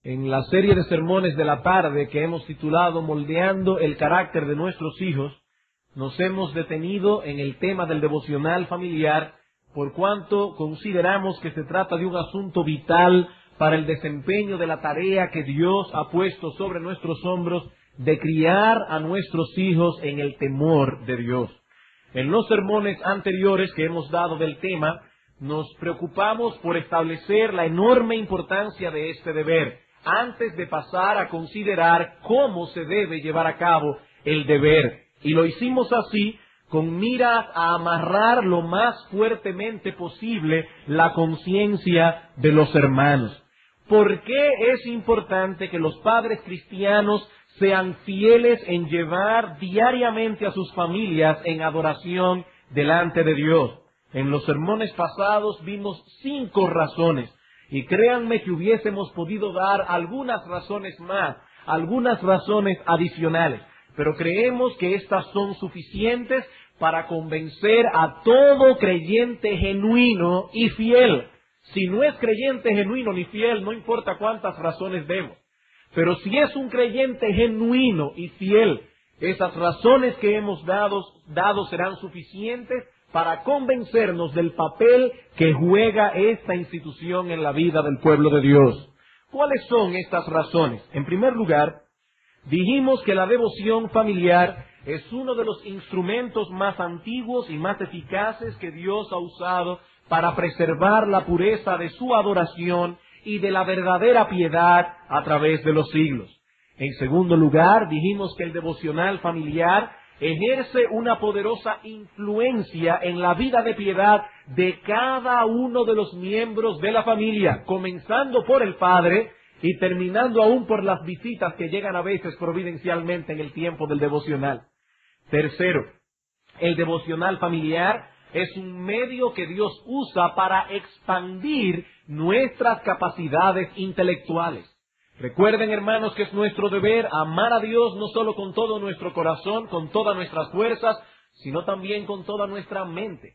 En la serie de sermones de la tarde que hemos titulado Moldeando el carácter de nuestros hijos, nos hemos detenido en el tema del devocional familiar, por cuanto consideramos que se trata de un asunto vital para el desempeño de la tarea que Dios ha puesto sobre nuestros hombros de criar a nuestros hijos en el temor de Dios. En los sermones anteriores que hemos dado del tema, nos preocupamos por establecer la enorme importancia de este deber, antes de pasar a considerar cómo se debe llevar a cabo el deber. Y lo hicimos así, con miras a amarrar lo más fuertemente posible la conciencia de los hermanos. ¿Por qué es importante que los padres cristianos sean fieles en llevar diariamente a sus familias en adoración delante de Dios? En los sermones pasados vimos 5 razones, y créanme que hubiésemos podido dar algunas razones más, algunas razones adicionales, pero creemos que estas son suficientes para convencer a todo creyente genuino y fiel. Si no es creyente genuino ni fiel, no importa cuántas razones demos. Pero si es un creyente genuino y fiel, esas razones que hemos dado serán suficientes para convencernos del papel que juega esta institución en la vida del pueblo de Dios. ¿Cuáles son estas razones? En primer lugar, dijimos que la devoción familiar es uno de los instrumentos más antiguos y más eficaces que Dios ha usado para preservar la pureza de su adoración y de la verdadera piedad a través de los siglos. En segundo lugar, dijimos que el devocional familiar ejerce una poderosa influencia en la vida de piedad de cada uno de los miembros de la familia, comenzando por el padre y terminando aún por las visitas que llegan a veces providencialmente en el tiempo del devocional. Tercero, el devocional familiar es un medio que Dios usa para expandir nuestras capacidades intelectuales. Recuerden, hermanos, que es nuestro deber amar a Dios no solo con todo nuestro corazón, con todas nuestras fuerzas, sino también con toda nuestra mente.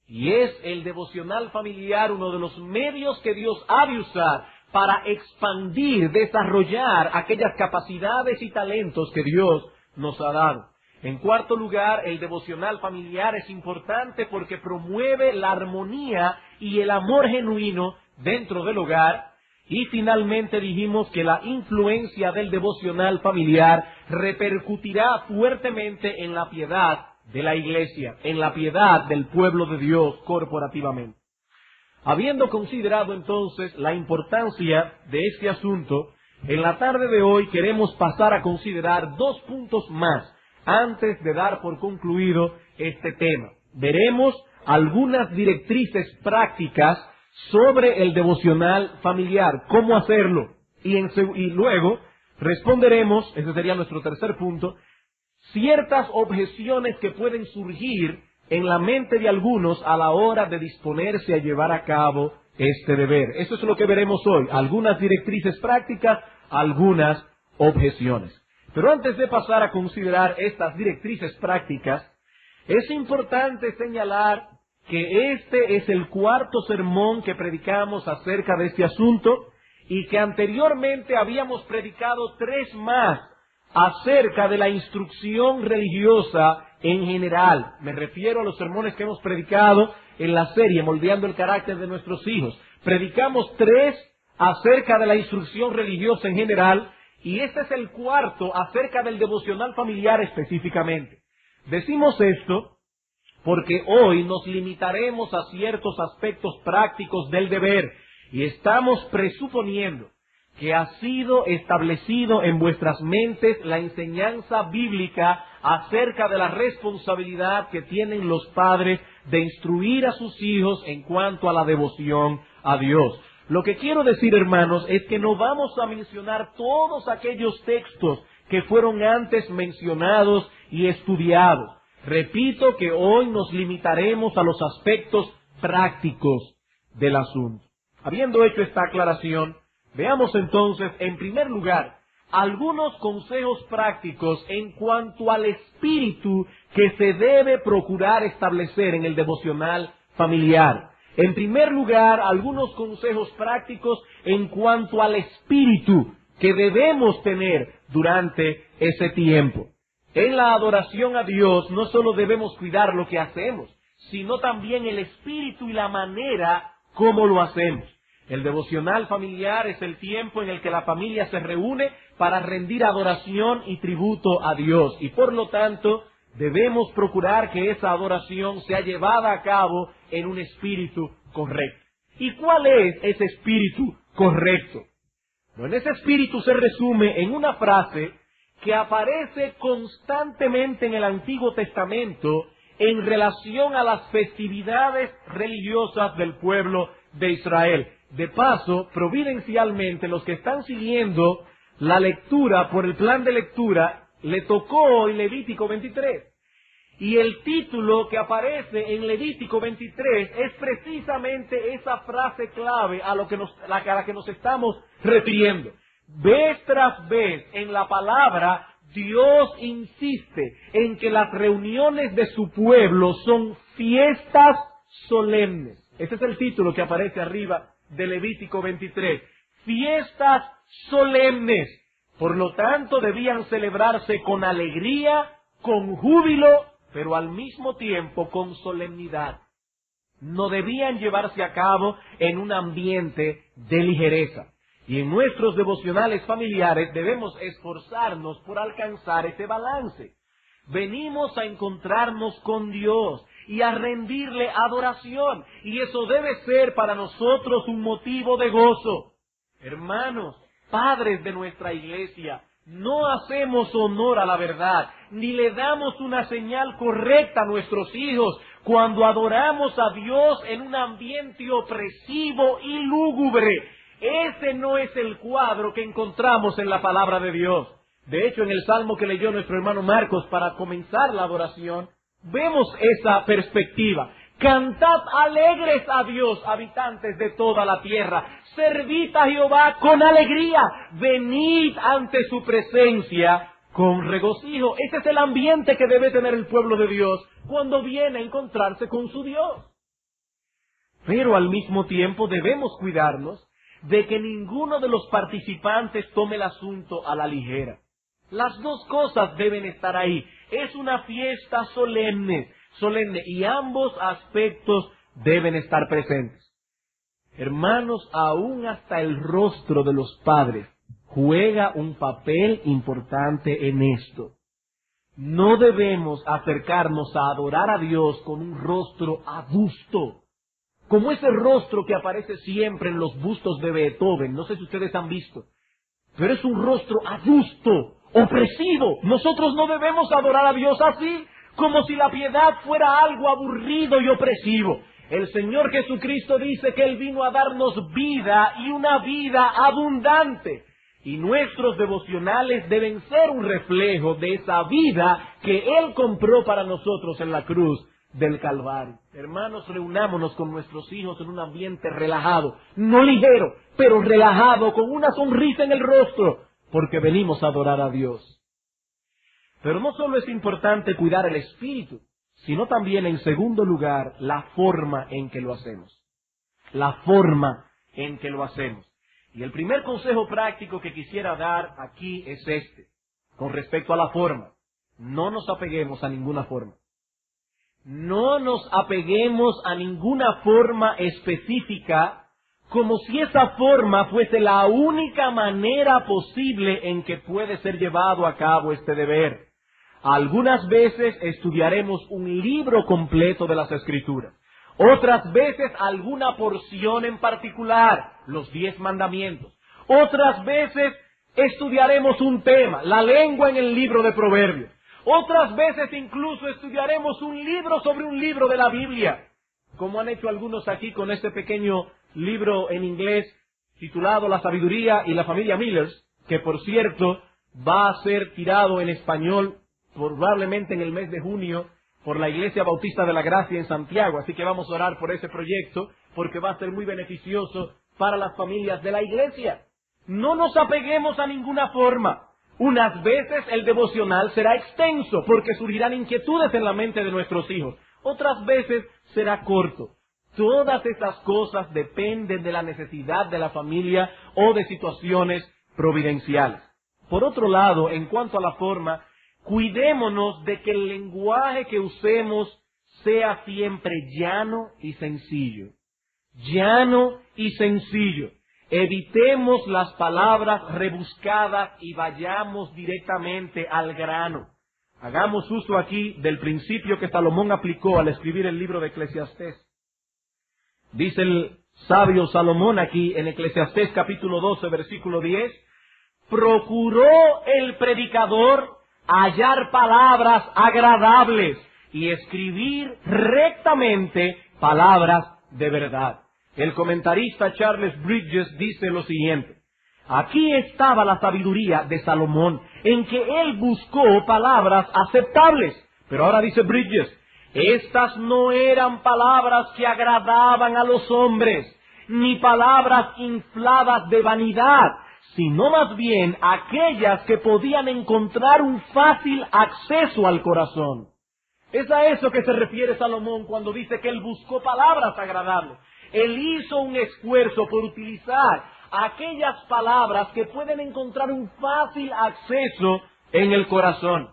Y es el devocional familiar uno de los medios que Dios ha de usar para expandir, desarrollar aquellas capacidades y talentos que Dios nos ha dado. En cuarto lugar, el devocional familiar es importante porque promueve la armonía y el amor genuino dentro del hogar. Y finalmente dijimos que la influencia del devocional familiar repercutirá fuertemente en la piedad de la iglesia, en la piedad del pueblo de Dios corporativamente. Habiendo considerado entonces la importancia de este asunto, en la tarde de hoy queremos pasar a considerar 2 puntos más antes de dar por concluido este tema. Veremos algunas directrices prácticas sobre el devocional familiar, cómo hacerlo, y luego responderemos, ese sería nuestro tercer punto, ciertas objeciones que pueden surgir en la mente de algunos a la hora de disponerse a llevar a cabo este deber. Eso es lo que veremos hoy, algunas directrices prácticas, algunas objeciones. Pero antes de pasar a considerar estas directrices prácticas, es importante señalar que este es el 4º sermón que predicamos acerca de este asunto y que anteriormente habíamos predicado 3 más acerca de la instrucción religiosa en general. Me refiero a los sermones que hemos predicado en la serie Moldeando el carácter de nuestros hijos. Predicamos 3 acerca de la instrucción religiosa en general y este es el 4º acerca del devocional familiar específicamente. Decimos esto porque hoy nos limitaremos a ciertos aspectos prácticos del deber y estamos presuponiendo que ha sido establecido en vuestras mentes la enseñanza bíblica acerca de la responsabilidad que tienen los padres de instruir a sus hijos en cuanto a la devoción a Dios. Lo que quiero decir, hermanos, es que no vamos a mencionar todos aquellos textos que fueron antes mencionados y estudiados. Repito que hoy nos limitaremos a los aspectos prácticos del asunto. Habiendo hecho esta aclaración, veamos entonces, en primer lugar, algunos consejos prácticos en cuanto al espíritu que se debe procurar establecer en el devocional familiar. En primer lugar, algunos consejos prácticos en cuanto al espíritu que debemos tener durante ese tiempo. En la adoración a Dios no solo debemos cuidar lo que hacemos, sino también el espíritu y la manera como lo hacemos. El devocional familiar es el tiempo en el que la familia se reúne para rendir adoración y tributo a Dios. Y por lo tanto, debemos procurar que esa adoración sea llevada a cabo en un espíritu correcto. ¿Y cuál es ese espíritu correcto? Bueno, ese espíritu se resume en una frase que aparece constantemente en el Antiguo Testamento en relación a las festividades religiosas del pueblo de Israel. De paso, providencialmente, los que están siguiendo la lectura por el plan de lectura, le tocó hoy Levítico 23. Y el título que aparece en Levítico 23 es precisamente esa frase clave a la que nos estamos refiriendo. Vez tras vez en la palabra, Dios insiste en que las reuniones de su pueblo son fiestas solemnes. Ese es el título que aparece arriba de Levítico 23. Fiestas solemnes. Por lo tanto, debían celebrarse con alegría, con júbilo, pero al mismo tiempo con solemnidad. No debían llevarse a cabo en un ambiente de ligereza. Y en nuestros devocionales familiares debemos esforzarnos por alcanzar ese balance. Venimos a encontrarnos con Dios y a rendirle adoración, y eso debe ser para nosotros un motivo de gozo. Hermanos, padres de nuestra iglesia, no hacemos honor a la verdad, ni le damos una señal correcta a nuestros hijos cuando adoramos a Dios en un ambiente opresivo y lúgubre. Ese no es el cuadro que encontramos en la palabra de Dios. De hecho, en el salmo que leyó nuestro hermano Marcos para comenzar la adoración, vemos esa perspectiva. Cantad alegres a Dios, habitantes de toda la tierra. Servid a Jehová con alegría. Venid ante su presencia con regocijo. Ese es el ambiente que debe tener el pueblo de Dios cuando viene a encontrarse con su Dios. Pero al mismo tiempo debemos cuidarnos de que ninguno de los participantes tome el asunto a la ligera. Las dos cosas deben estar ahí. Es una fiesta solemne, y ambos aspectos deben estar presentes. Hermanos, aún hasta el rostro de los padres juega un papel importante en esto. No debemos acercarnos a adorar a Dios con un rostro adusto, como ese rostro que aparece siempre en los bustos de Beethoven. No sé si ustedes han visto, pero es un rostro adusto, opresivo. Nosotros no debemos adorar a Dios así, como si la piedad fuera algo aburrido y opresivo. El Señor Jesucristo dice que Él vino a darnos vida y una vida abundante. Y nuestros devocionales deben ser un reflejo de esa vida que Él compró para nosotros en la cruz del Calvario. Hermanos, reunámonos con nuestros hijos en un ambiente relajado, no ligero, pero relajado, con una sonrisa en el rostro, porque venimos a adorar a Dios. Pero no solo es importante cuidar el espíritu, sino también, en segundo lugar, la forma en que lo hacemos. La forma en que lo hacemos. Y el primer consejo práctico que quisiera dar aquí es este, con respecto a la forma. No nos apeguemos a ninguna forma. No nos apeguemos a ninguna forma específica, como si esa forma fuese la única manera posible en que puede ser llevado a cabo este deber. Algunas veces estudiaremos un libro completo de las Escrituras. Otras veces alguna porción en particular, los 10 mandamientos. Otras veces estudiaremos un tema, la lengua en el libro de Proverbios. Otras veces incluso estudiaremos un libro sobre un libro de la Biblia, como han hecho algunos aquí con este pequeño libro en inglés titulado La Sabiduría y la Familia Millers, que por cierto va a ser tirado en español probablemente en el mes de junio por la Iglesia Bautista de la Gracia en Santiago. Así que vamos a orar por ese proyecto, porque va a ser muy beneficioso para las familias de la iglesia. No nos apeguemos a ninguna forma. Unas veces el devocional será extenso, porque surgirán inquietudes en la mente de nuestros hijos. Otras veces será corto. Todas estas cosas dependen de la necesidad de la familia o de situaciones providenciales. Por otro lado, en cuanto a la forma, cuidémonos de que el lenguaje que usemos sea siempre llano y sencillo. Llano y sencillo. Evitemos las palabras rebuscadas y vayamos directamente al grano. Hagamos uso aquí del principio que Salomón aplicó al escribir el libro de Eclesiastés. Dice el sabio Salomón aquí en Eclesiastés capítulo 12, versículo 10, procuró el predicador hallar palabras agradables y escribir rectamente palabras de verdad. El comentarista Charles Bridges dice lo siguiente: aquí estaba la sabiduría de Salomón, en que él buscó palabras aceptables. Pero ahora dice Bridges, estas no eran palabras que agradaban a los hombres, ni palabras infladas de vanidad, sino más bien aquellas que podían encontrar un fácil acceso al corazón. Es a eso que se refiere Salomón cuando dice que él buscó palabras agradables. Él hizo un esfuerzo por utilizar aquellas palabras que pueden encontrar un fácil acceso en el corazón.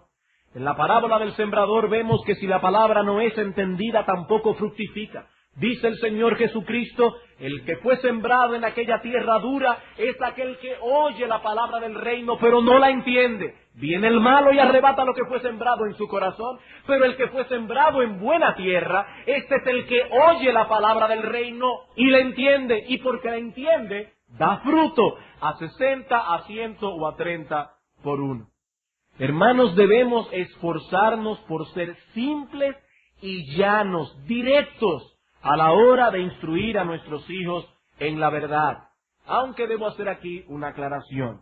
En la parábola del sembrador vemos que si la palabra no es entendida, tampoco fructifica. Dice el Señor Jesucristo, el que fue sembrado en aquella tierra dura es aquel que oye la palabra del reino, pero no la entiende. Viene el malo y arrebata lo que fue sembrado en su corazón, pero el que fue sembrado en buena tierra, este es el que oye la palabra del reino y la entiende, y porque la entiende, da fruto a 60, a 100 o a 30 por uno. Hermanos, debemos esforzarnos por ser simples y llanos, directos, a la hora de instruir a nuestros hijos en la verdad. Aunque debo hacer aquí una aclaración.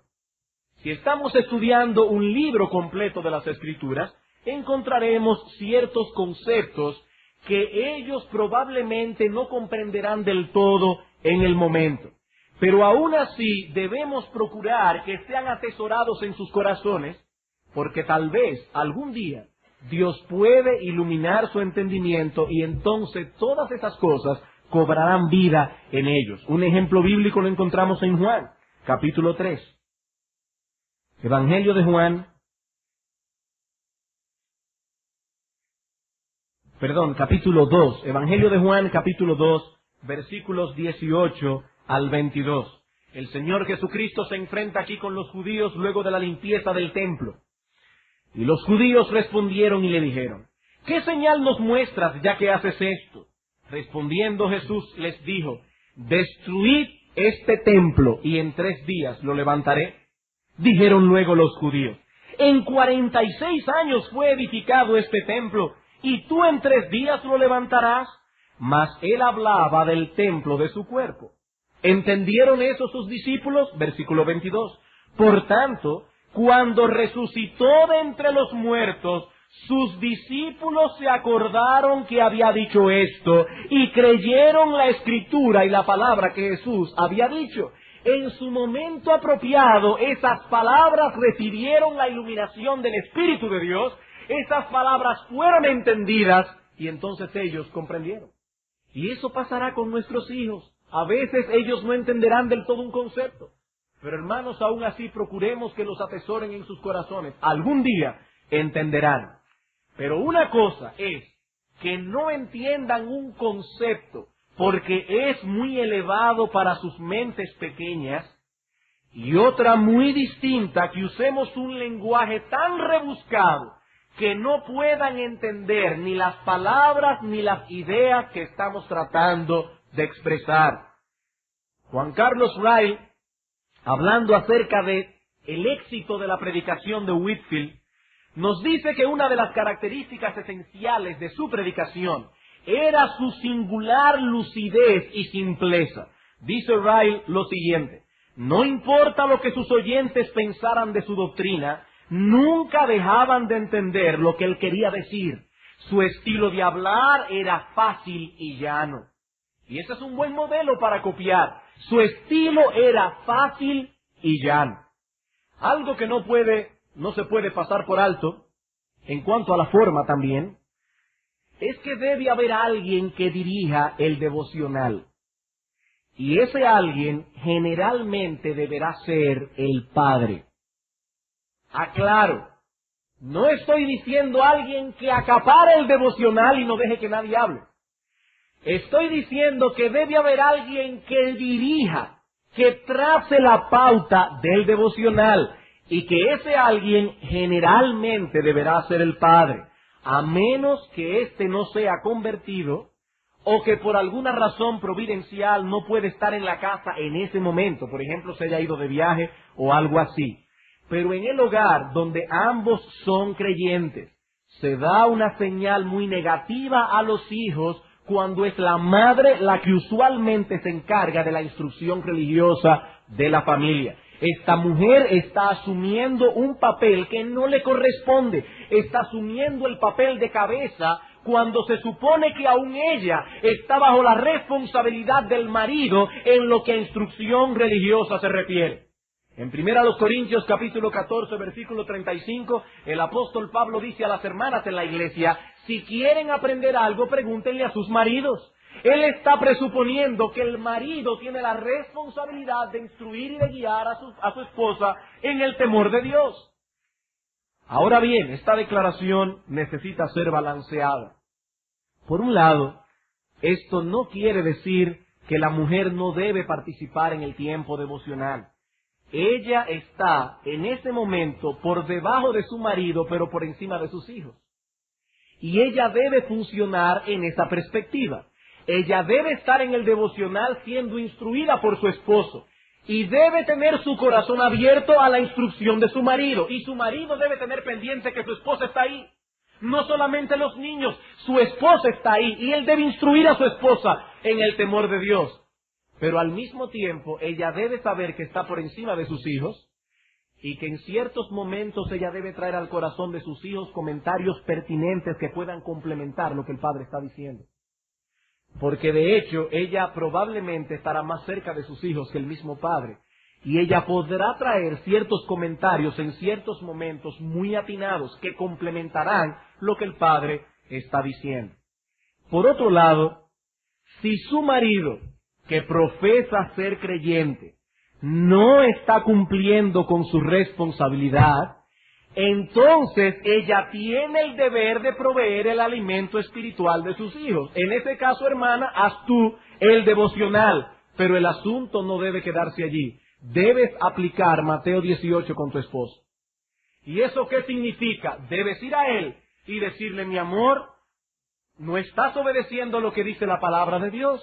Si estamos estudiando un libro completo de las Escrituras, encontraremos ciertos conceptos que ellos probablemente no comprenderán del todo en el momento. Pero aún así debemos procurar que sean atesorados en sus corazones, porque tal vez algún día Dios puede iluminar su entendimiento y entonces todas esas cosas cobrarán vida en ellos. Un ejemplo bíblico lo encontramos en Juan, capítulo 3. Evangelio de Juan, capítulo 2. Evangelio de Juan, capítulo 2, versículos 18 al 22. El Señor Jesucristo se enfrenta aquí con los judíos luego de la limpieza del templo. Y los judíos respondieron y le dijeron, ¿qué señal nos muestras ya que haces esto? Respondiendo Jesús les dijo, destruid este templo y en 3 días lo levantaré. Dijeron luego los judíos, en 46 años fue edificado este templo y tú en 3 días lo levantarás. Mas él hablaba del templo de su cuerpo. ¿Entendieron eso sus discípulos? Versículo 22. Por tanto, cuando resucitó de entre los muertos, sus discípulos se acordaron que había dicho esto y creyeron la Escritura y la palabra que Jesús había dicho. En su momento apropiado, esas palabras recibieron la iluminación del Espíritu de Dios, esas palabras fueron entendidas y entonces ellos comprendieron. Y eso pasará con nuestros hijos. A veces ellos no entenderán del todo un concepto. Pero hermanos, aún así procuremos que los atesoren en sus corazones. Algún día entenderán. Pero una cosa es que no entiendan un concepto porque es muy elevado para sus mentes pequeñas, y otra muy distinta, que usemos un lenguaje tan rebuscado que no puedan entender ni las palabras ni las ideas que estamos tratando de expresar. Juan Carlos Riley, hablando acerca de el éxito de la predicación de Whitefield, nos dice que una de las características esenciales de su predicación era su singular lucidez y simpleza. Dice Riley lo siguiente: no importa lo que sus oyentes pensaran de su doctrina, nunca dejaban de entender lo que él quería decir. Su estilo de hablar era fácil y llano. Y ese es un buen modelo para copiar. Su estilo era fácil y llano. Algo que no se puede pasar por alto, en cuanto a la forma también, es que debe haber alguien que dirija el devocional. Y ese alguien generalmente deberá ser el padre. Aclaro, no estoy diciendo a alguien que acapare el devocional y no deje que nadie hable. Estoy diciendo que debe haber alguien que dirija, que trace la pauta del devocional, y que ese alguien generalmente deberá ser el padre, a menos que éste no sea convertido o que por alguna razón providencial no puede estar en la casa en ese momento, por ejemplo, se haya ido de viaje o algo así. Pero en el hogar donde ambos son creyentes, se da una señal muy negativa a los hijos cuando es la madre la que usualmente se encarga de la instrucción religiosa de la familia. Esta mujer está asumiendo un papel que no le corresponde, está asumiendo el papel de cabeza cuando se supone que aún ella está bajo la responsabilidad del marido en lo que a instrucción religiosa se refiere. En 1 Corintios capítulo 14, versículo 35, el apóstol Pablo dice a las hermanas en la iglesia, si quieren aprender algo, pregúntenle a sus maridos. Él está presuponiendo que el marido tiene la responsabilidad de instruir y de guiar a su esposa en el temor de Dios. Ahora bien, esta declaración necesita ser balanceada. Por un lado, esto no quiere decir que la mujer no debe participar en el tiempo devocional. Ella está en ese momento por debajo de su marido, pero por encima de sus hijos. Y ella debe funcionar en esa perspectiva. Ella debe estar en el devocional siendo instruida por su esposo. Y debe tener su corazón abierto a la instrucción de su marido. Y su marido debe tener pendiente que su esposa está ahí. No solamente los niños, su esposa está ahí. Y él debe instruir a su esposa en el temor de Dios. Pero al mismo tiempo, ella debe saber que está por encima de sus hijos y que en ciertos momentos ella debe traer al corazón de sus hijos comentarios pertinentes que puedan complementar lo que el padre está diciendo. Porque de hecho, ella probablemente estará más cerca de sus hijos que el mismo padre. Y ella podrá traer ciertos comentarios en ciertos momentos muy atinados que complementarán lo que el padre está diciendo. Por otro lado, si su marido, que profesa ser creyente, no está cumpliendo con su responsabilidad, entonces ella tiene el deber de proveer el alimento espiritual de sus hijos. En ese caso, hermana, haz tú el devocional, pero el asunto no debe quedarse allí. Debes aplicar Mateo 18 con tu esposo. ¿Y eso qué significa? Debes ir a él y decirle, mi amor, no estás obedeciendo lo que dice la palabra de Dios.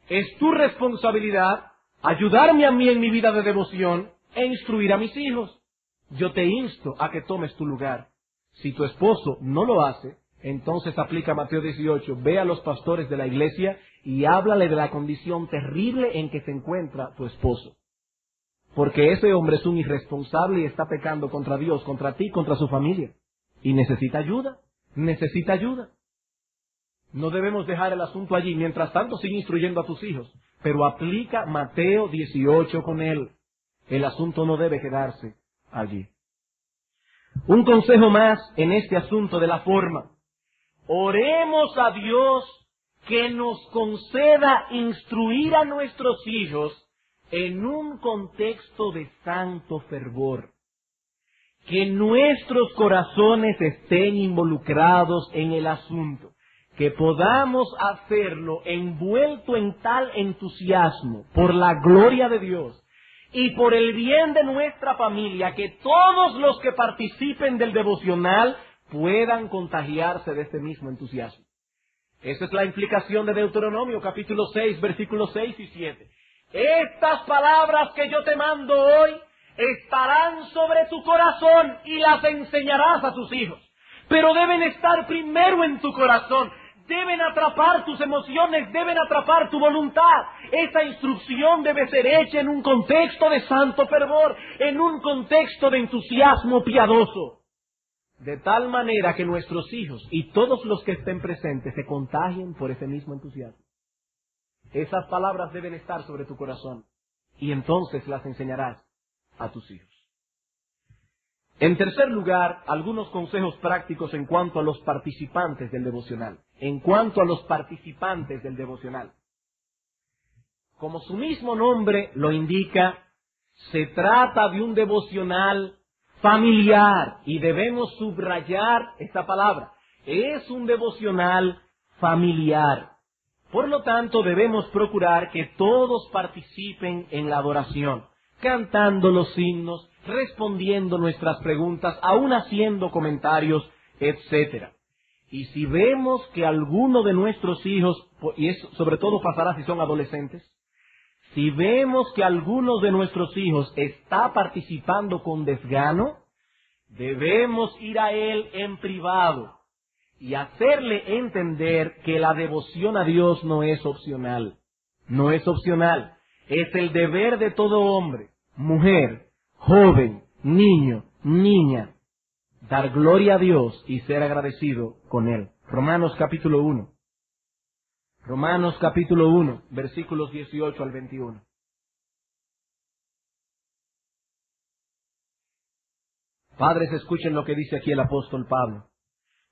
Es tu responsabilidad ayudarme a mí en mi vida de devoción e instruir a mis hijos. Yo te insto a que tomes tu lugar. Si tu esposo no lo hace, entonces aplica Mateo 18. Ve a los pastores de la iglesia y háblale de la condición terrible en que se encuentra tu esposo. Porque ese hombre es un irresponsable y está pecando contra Dios, contra ti, contra su familia. Y necesita ayuda. Necesita ayuda. No debemos dejar el asunto allí. Mientras tanto, sigue instruyendo a tus hijos. Pero aplica Mateo 18 con él. El asunto no debe quedarse allí. Un consejo más en este asunto de la forma. Oremos a Dios que nos conceda instruir a nuestros hijos en un contexto de santo fervor. Que nuestros corazones estén involucrados en el asunto. Que podamos hacerlo envuelto en tal entusiasmo por la gloria de Dios y por el bien de nuestra familia, que todos los que participen del devocional puedan contagiarse de este mismo entusiasmo. Esa es la implicación de Deuteronomio capítulo 6, versículos 6 y 7. Estas palabras que yo te mando hoy estarán sobre tu corazón y las enseñarás a tus hijos. Pero deben estar primero en tu corazón. Deben atrapar tus emociones, deben atrapar tu voluntad. Esa instrucción debe ser hecha en un contexto de santo fervor, en un contexto de entusiasmo piadoso. De tal manera que nuestros hijos y todos los que estén presentes se contagien por ese mismo entusiasmo. Esas palabras deben estar sobre tu corazón y entonces las enseñarás a tus hijos. En tercer lugar, algunos consejos prácticos en cuanto a los participantes del devocional. En cuanto a los participantes del devocional. Como su mismo nombre lo indica, se trata de un devocional familiar, y debemos subrayar esta palabra. Es un devocional familiar. Por lo tanto, debemos procurar que todos participen en la adoración, cantando los himnos, respondiendo nuestras preguntas, aún haciendo comentarios, etc. Y si vemos que alguno de nuestros hijos, y eso sobre todo pasará si son adolescentes, si vemos que alguno de nuestros hijos está participando con desgano, debemos ir a él en privado y hacerle entender que la devoción a Dios no es opcional. No es opcional. Es el deber de todo hombre, mujer, joven, niño, niña, dar gloria a Dios y ser agradecido con Él. Romanos capítulo 1. Romanos capítulo 1, versículos 18 al 21. Padres, escuchen lo que dice aquí el apóstol Pablo.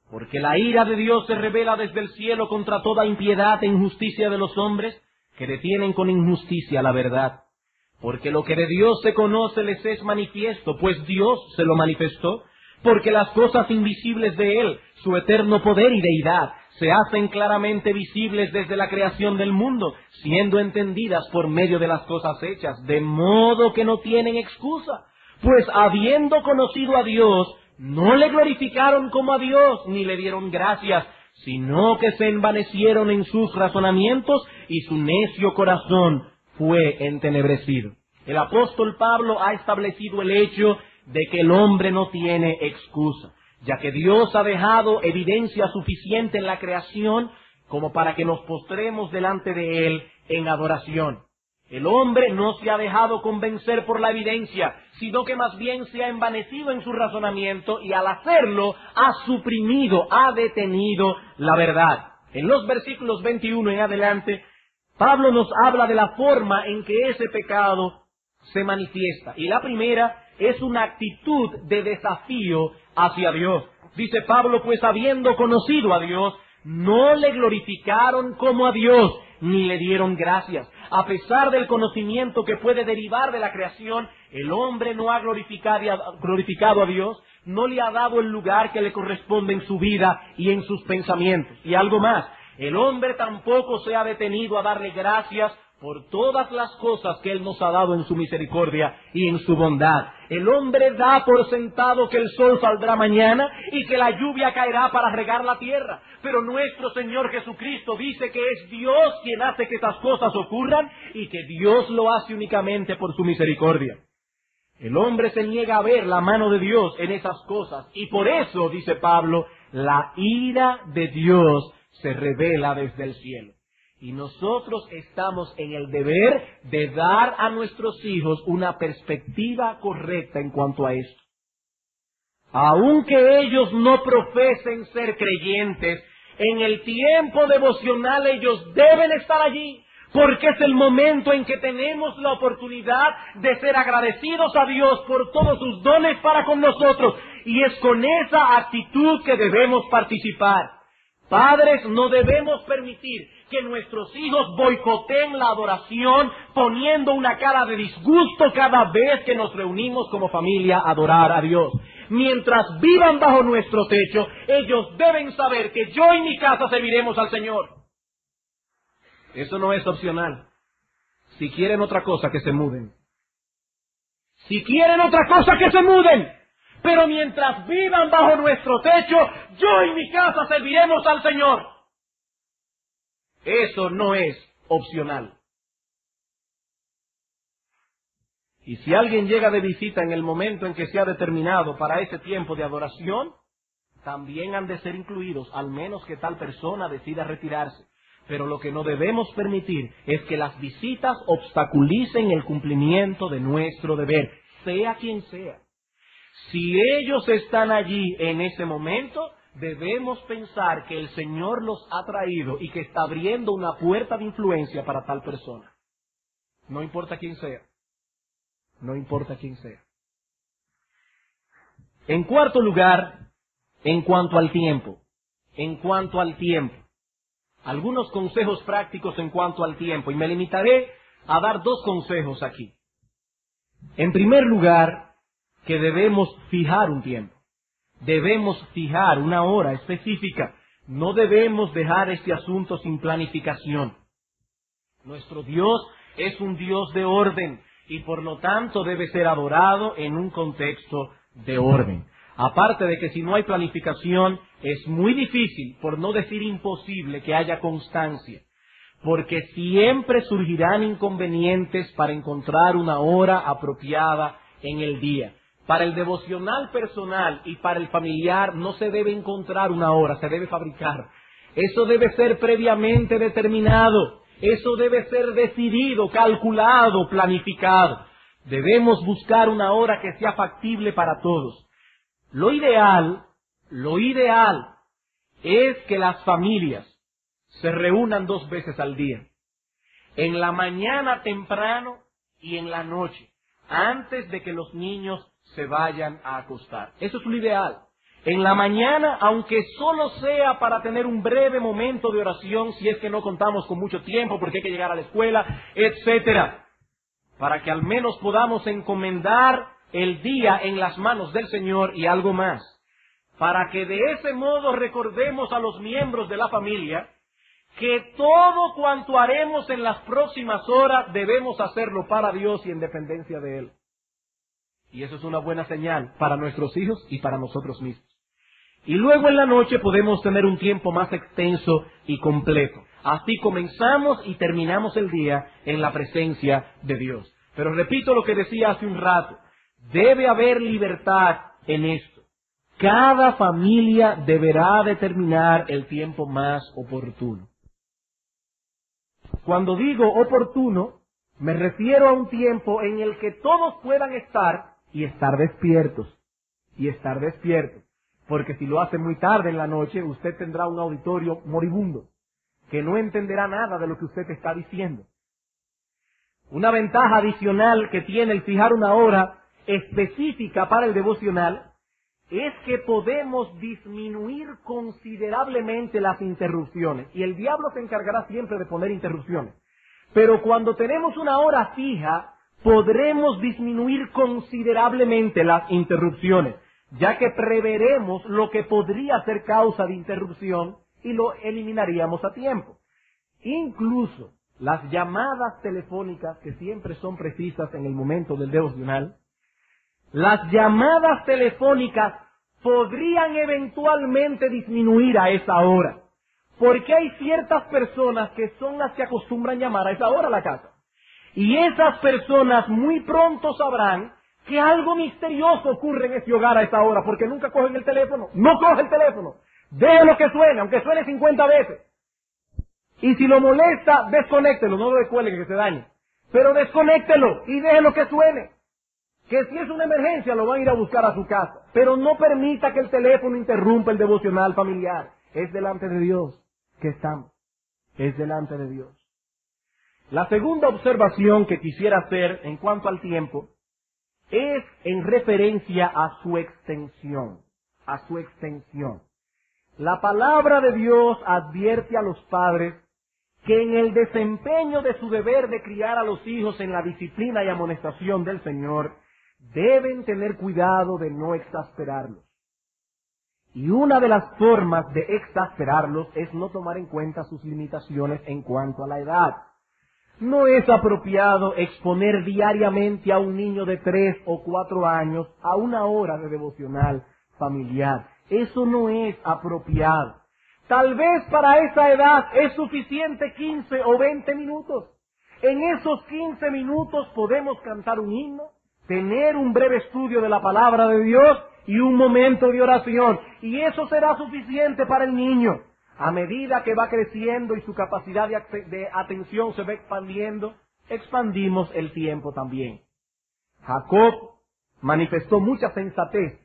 Porque la ira de Dios se revela desde el cielo contra toda impiedad e injusticia de los hombres que detienen con injusticia la verdad. Porque lo que de Dios se conoce les es manifiesto, pues Dios se lo manifestó. Porque las cosas invisibles de Él, su eterno poder y deidad, se hacen claramente visibles desde la creación del mundo, siendo entendidas por medio de las cosas hechas, de modo que no tienen excusa. Pues habiendo conocido a Dios, no le glorificaron como a Dios, ni le dieron gracias, sino que se envanecieron en sus razonamientos, y su necio corazón fue entenebrecido. El apóstol Pablo ha establecido el hecho de que el hombre no tiene excusa, ya que Dios ha dejado evidencia suficiente en la creación como para que nos postremos delante de Él en adoración. El hombre no se ha dejado convencer por la evidencia, sino que más bien se ha envanecido en su razonamiento y al hacerlo ha suprimido, ha detenido la verdad. En los versículos 21 en adelante, Pablo nos habla de la forma en que ese pecado se manifiesta. Y la primera es una actitud de desafío hacia Dios. Dice Pablo, pues habiendo conocido a Dios, no le glorificaron como a Dios, ni le dieron gracias. A pesar del conocimiento que puede derivar de la creación, el hombre no ha glorificado a Dios, no le ha dado el lugar que le corresponde en su vida y en sus pensamientos. Y algo más, el hombre tampoco se ha detenido a darle gracias por todas las cosas que Él nos ha dado en su misericordia y en su bondad. El hombre da por sentado que el sol saldrá mañana y que la lluvia caerá para regar la tierra. Pero nuestro Señor Jesucristo dice que es Dios quien hace que estas cosas ocurran y que Dios lo hace únicamente por su misericordia. El hombre se niega a ver la mano de Dios en esas cosas y por eso, dice Pablo, la ira de Dios se revela desde el cielo. Y nosotros estamos en el deber de dar a nuestros hijos una perspectiva correcta en cuanto a esto. Aunque ellos no profesen ser creyentes, en el tiempo devocional ellos deben estar allí, porque es el momento en que tenemos la oportunidad de ser agradecidos a Dios por todos sus dones para con nosotros, y es con esa actitud que debemos participar. Padres, no debemos permitir que nuestros hijos boicoteen la adoración poniendo una cara de disgusto cada vez que nos reunimos como familia a adorar a Dios. Mientras vivan bajo nuestro techo, ellos deben saber que yo y mi casa serviremos al Señor. Eso no es opcional. Si quieren otra cosa, que se muden. Si quieren otra cosa, que se muden. Pero mientras vivan bajo nuestro techo, yo y mi casa serviremos al Señor. Eso no es opcional. Y si alguien llega de visita en el momento en que se ha determinado para ese tiempo de adoración, también han de ser incluidos, al menos que tal persona decida retirarse. Pero lo que no debemos permitir es que las visitas obstaculicen el cumplimiento de nuestro deber, sea quien sea. Si ellos están allí en ese momento, debemos pensar que el Señor los ha traído y que está abriendo una puerta de influencia para tal persona. No importa quién sea. No importa quién sea. En cuarto lugar, en cuanto al tiempo. Algunos consejos prácticos en cuanto al tiempo. Y me limitaré a dar dos consejos aquí. En primer lugar, que debemos fijar un tiempo. Debemos fijar una hora específica. No debemos dejar este asunto sin planificación. Nuestro Dios es un Dios de orden y por lo tanto debe ser adorado en un contexto de orden. Aparte de que si no hay planificación es muy difícil, por no decir imposible, que haya constancia. Porque siempre surgirán inconvenientes para encontrar una hora apropiada en el día. Para el devocional personal y para el familiar no se debe encontrar una hora, se debe fabricar. Eso debe ser previamente determinado, eso debe ser decidido, calculado, planificado. Debemos buscar una hora que sea factible para todos. Lo ideal es que las familias se reúnan 2 veces al día. En la mañana temprano y en la noche, antes de que los niños se vayan a acostar. Eso es lo ideal. En la mañana, aunque solo sea para tener un breve momento de oración, si es que no contamos con mucho tiempo porque hay que llegar a la escuela, etcétera, para que al menos podamos encomendar el día en las manos del Señor y algo más, para que de ese modo recordemos a los miembros de la familia que todo cuanto haremos en las próximas horas debemos hacerlo para Dios y en dependencia de Él. Y eso es una buena señal para nuestros hijos y para nosotros mismos. Y luego en la noche podemos tener un tiempo más extenso y completo. Así comenzamos y terminamos el día en la presencia de Dios. Pero repito lo que decía hace un rato. Debe haber libertad en esto. Cada familia deberá determinar el tiempo más oportuno. Cuando digo oportuno, me refiero a un tiempo en el que todos puedan estar y estar despiertos. Porque si lo hace muy tarde en la noche, usted tendrá un auditorio moribundo, que no entenderá nada de lo que usted está diciendo. Una ventaja adicional que tiene el fijar una hora específica para el devocional es que podemos disminuir considerablemente las interrupciones. Y el diablo se encargará siempre de poner interrupciones. Pero cuando tenemos una hora fija, podremos disminuir considerablemente las interrupciones, ya que preveremos lo que podría ser causa de interrupción y lo eliminaríamos a tiempo. Incluso las llamadas telefónicas, que siempre son precisas en el momento del devocional, las llamadas telefónicas podrían eventualmente disminuir a esa hora, porque hay ciertas personas que son las que acostumbran llamar a esa hora a la casa. Y esas personas muy pronto sabrán que algo misterioso ocurre en ese hogar a esa hora, porque nunca cogen el teléfono. No coge el teléfono. Déjelo que suene, aunque suene 50 veces. Y si lo molesta, desconéctelo, no lo descuelgue que se dañe. Pero desconéctelo y déjelo que suene. Que si es una emergencia lo van a ir a buscar a su casa. Pero no permita que el teléfono interrumpa el devocional familiar. Es delante de Dios que estamos. Es delante de Dios. La segunda observación que quisiera hacer en cuanto al tiempo es en referencia a su extensión. La palabra de Dios advierte a los padres que en el desempeño de su deber de criar a los hijos en la disciplina y amonestación del Señor, deben tener cuidado de no exasperarlos. Y una de las formas de exasperarlos es no tomar en cuenta sus limitaciones en cuanto a la edad. No es apropiado exponer diariamente a un niño de 3 o 4 años a una hora de devocional familiar. Eso no es apropiado. Tal vez para esa edad es suficiente 15 o 20 minutos. En esos 15 minutos podemos cantar un himno, tener un breve estudio de la palabra de Dios y un momento de oración. Y eso será suficiente para el niño. A medida que va creciendo y su capacidad de atención se va expandiendo, expandimos el tiempo también. Jacob manifestó mucha sensatez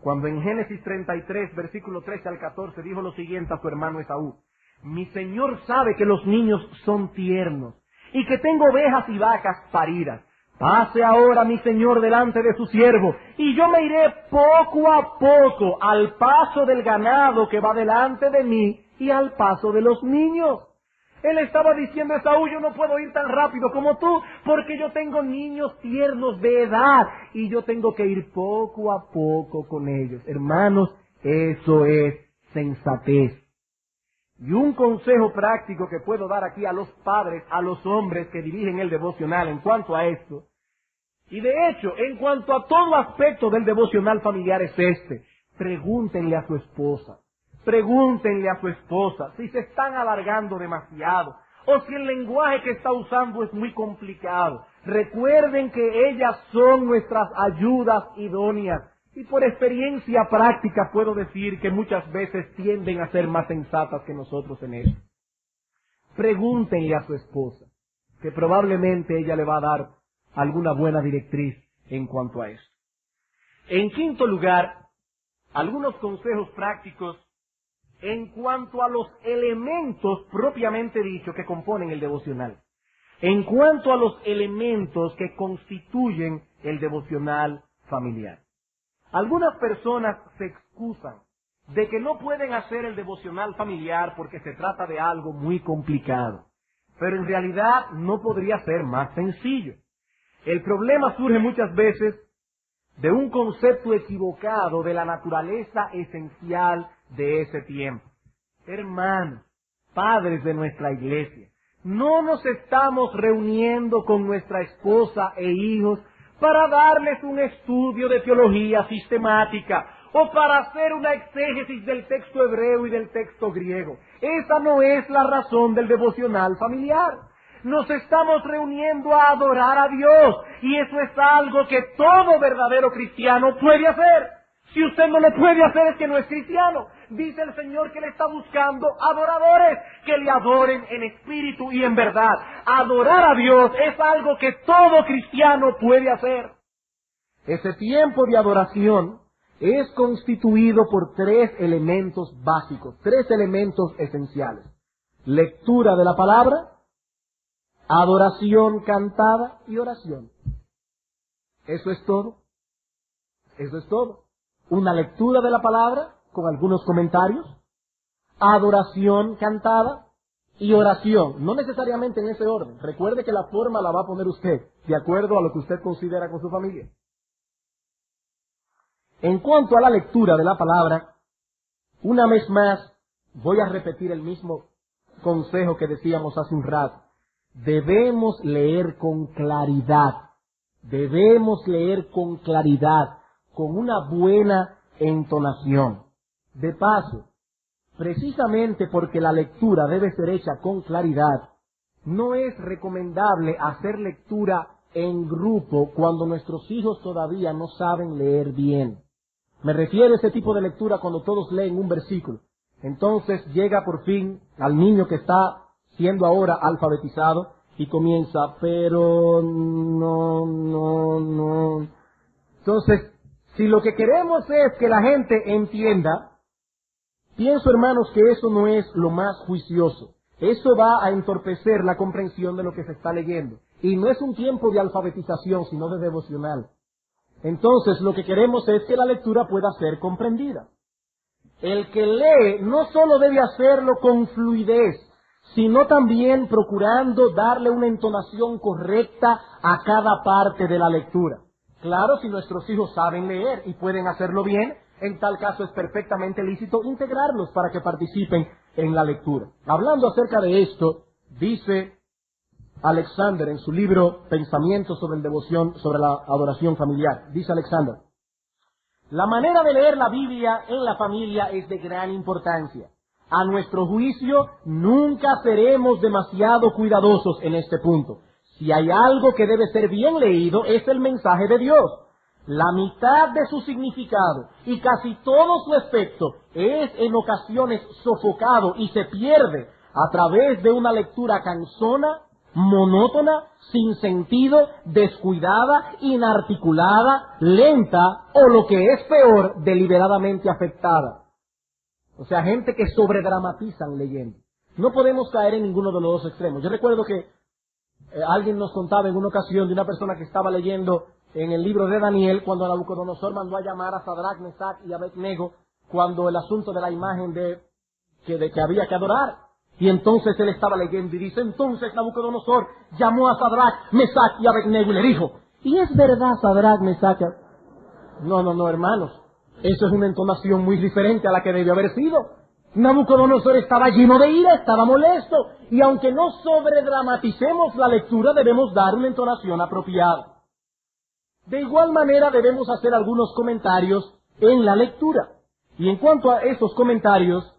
cuando en Génesis 33, versículo 13 al 14, dijo lo siguiente a su hermano Esaú: mi señor sabe que los niños son tiernos y que tengo ovejas y vacas paridas. Pase ahora mi señor delante de su siervo, y yo me iré poco a poco al paso del ganado que va delante de mí y al paso de los niños. Él estaba diciendo a Esaú, yo no puedo ir tan rápido como tú, porque yo tengo niños tiernos de edad, y yo tengo que ir poco a poco con ellos. Hermanos, eso es sensatez. Y un consejo práctico que puedo dar aquí a los padres, a los hombres que dirigen el devocional en cuanto a esto, y de hecho, en cuanto a todo aspecto del devocional familiar es este: pregúntenle a su esposa. Pregúntenle a su esposa si se están alargando demasiado o si el lenguaje que está usando es muy complicado. Recuerden que ellas son nuestras ayudas idóneas y por experiencia práctica puedo decir que muchas veces tienden a ser más sensatas que nosotros en eso. Pregúntenle a su esposa, que probablemente ella le va a dar alguna buena directriz en cuanto a esto. En quinto lugar, algunos consejos prácticos en cuanto a los elementos propiamente dicho que componen el devocional. En cuanto a los elementos que constituyen el devocional familiar. Algunas personas se excusan de que no pueden hacer el devocional familiar porque se trata de algo muy complicado. Pero en realidad no podría ser más sencillo. El problema surge muchas veces de un concepto equivocado de la naturaleza esencial de ese tiempo. Hermanos, padres de nuestra iglesia, no nos estamos reuniendo con nuestra esposa e hijos para darles un estudio de teología sistemática o para hacer una exégesis del texto hebreo y del texto griego. Esa no es la razón del devocional familiar. Nos estamos reuniendo a adorar a Dios y eso es algo que todo verdadero cristiano puede hacer. Si usted no lo puede hacer es que no es cristiano. Dice el Señor que le está buscando adoradores que le adoren en espíritu y en verdad. Adorar a Dios es algo que todo cristiano puede hacer. Ese tiempo de adoración es constituido por tres elementos básicos, tres elementos esenciales. Lectura de la palabra, adoración cantada y oración. Eso es todo. Eso es todo. Una lectura de la palabra con algunos comentarios, adoración cantada y oración. No necesariamente en ese orden. Recuerde que la forma la va a poner usted, de acuerdo a lo que usted considera con su familia. En cuanto a la lectura de la palabra, una vez más voy a repetir el mismo consejo que decíamos hace un rato. Debemos leer con claridad. Debemos leer con claridad, con una buena entonación. De paso, precisamente porque la lectura debe ser hecha con claridad, no es recomendable hacer lectura en grupo cuando nuestros hijos todavía no saben leer bien. Me refiero a ese tipo de lectura cuando todos leen un versículo. Entonces llega por fin al niño que está siendo ahora alfabetizado y comienza, pero no. Entonces, si lo que queremos es que la gente entienda, pienso, hermanos, que eso no es lo más juicioso. Eso va a entorpecer la comprensión de lo que se está leyendo. Y no es un tiempo de alfabetización, sino de devocional. Entonces, lo que queremos es que la lectura pueda ser comprendida. El que lee no solo debe hacerlo con fluidez, sino también procurando darle una entonación correcta a cada parte de la lectura. Claro, si nuestros hijos saben leer y pueden hacerlo bien, en tal caso es perfectamente lícito integrarlos para que participen en la lectura. Hablando acerca de esto, dice Alexander en su libro Pensamientos sobre la adoración familiar. Dice Alexander: la manera de leer la Biblia en la familia es de gran importancia. A nuestro juicio, nunca seremos demasiado cuidadosos en este punto. Si hay algo que debe ser bien leído, es el mensaje de Dios. La mitad de su significado y casi todo su efecto es en ocasiones sofocado y se pierde a través de una lectura cansona, monótona, sin sentido, descuidada, inarticulada, lenta o lo que es peor, deliberadamente afectada. O sea, gente que sobredramatizan leyendo. No podemos caer en ninguno de los dos extremos. Yo recuerdo que alguien nos contaba en una ocasión de una persona que estaba leyendo en el libro de Daniel cuando Nabucodonosor mandó a llamar a Sadrach, Mesach y Abednego cuando el asunto de la imagen de que había que adorar. Y entonces él estaba leyendo y dice, entonces Nabucodonosor llamó a Sadrach, Mesach y Abednego y le dijo, ¿y es verdad Sadrach, Mesach? No, hermanos, eso es una entonación muy diferente a la que debió haber sido. Nabucodonosor estaba lleno de ira, estaba molesto, y aunque no sobredramaticemos la lectura, debemos dar una entonación apropiada. De igual manera debemos hacer algunos comentarios en la lectura. Y en cuanto a esos comentarios,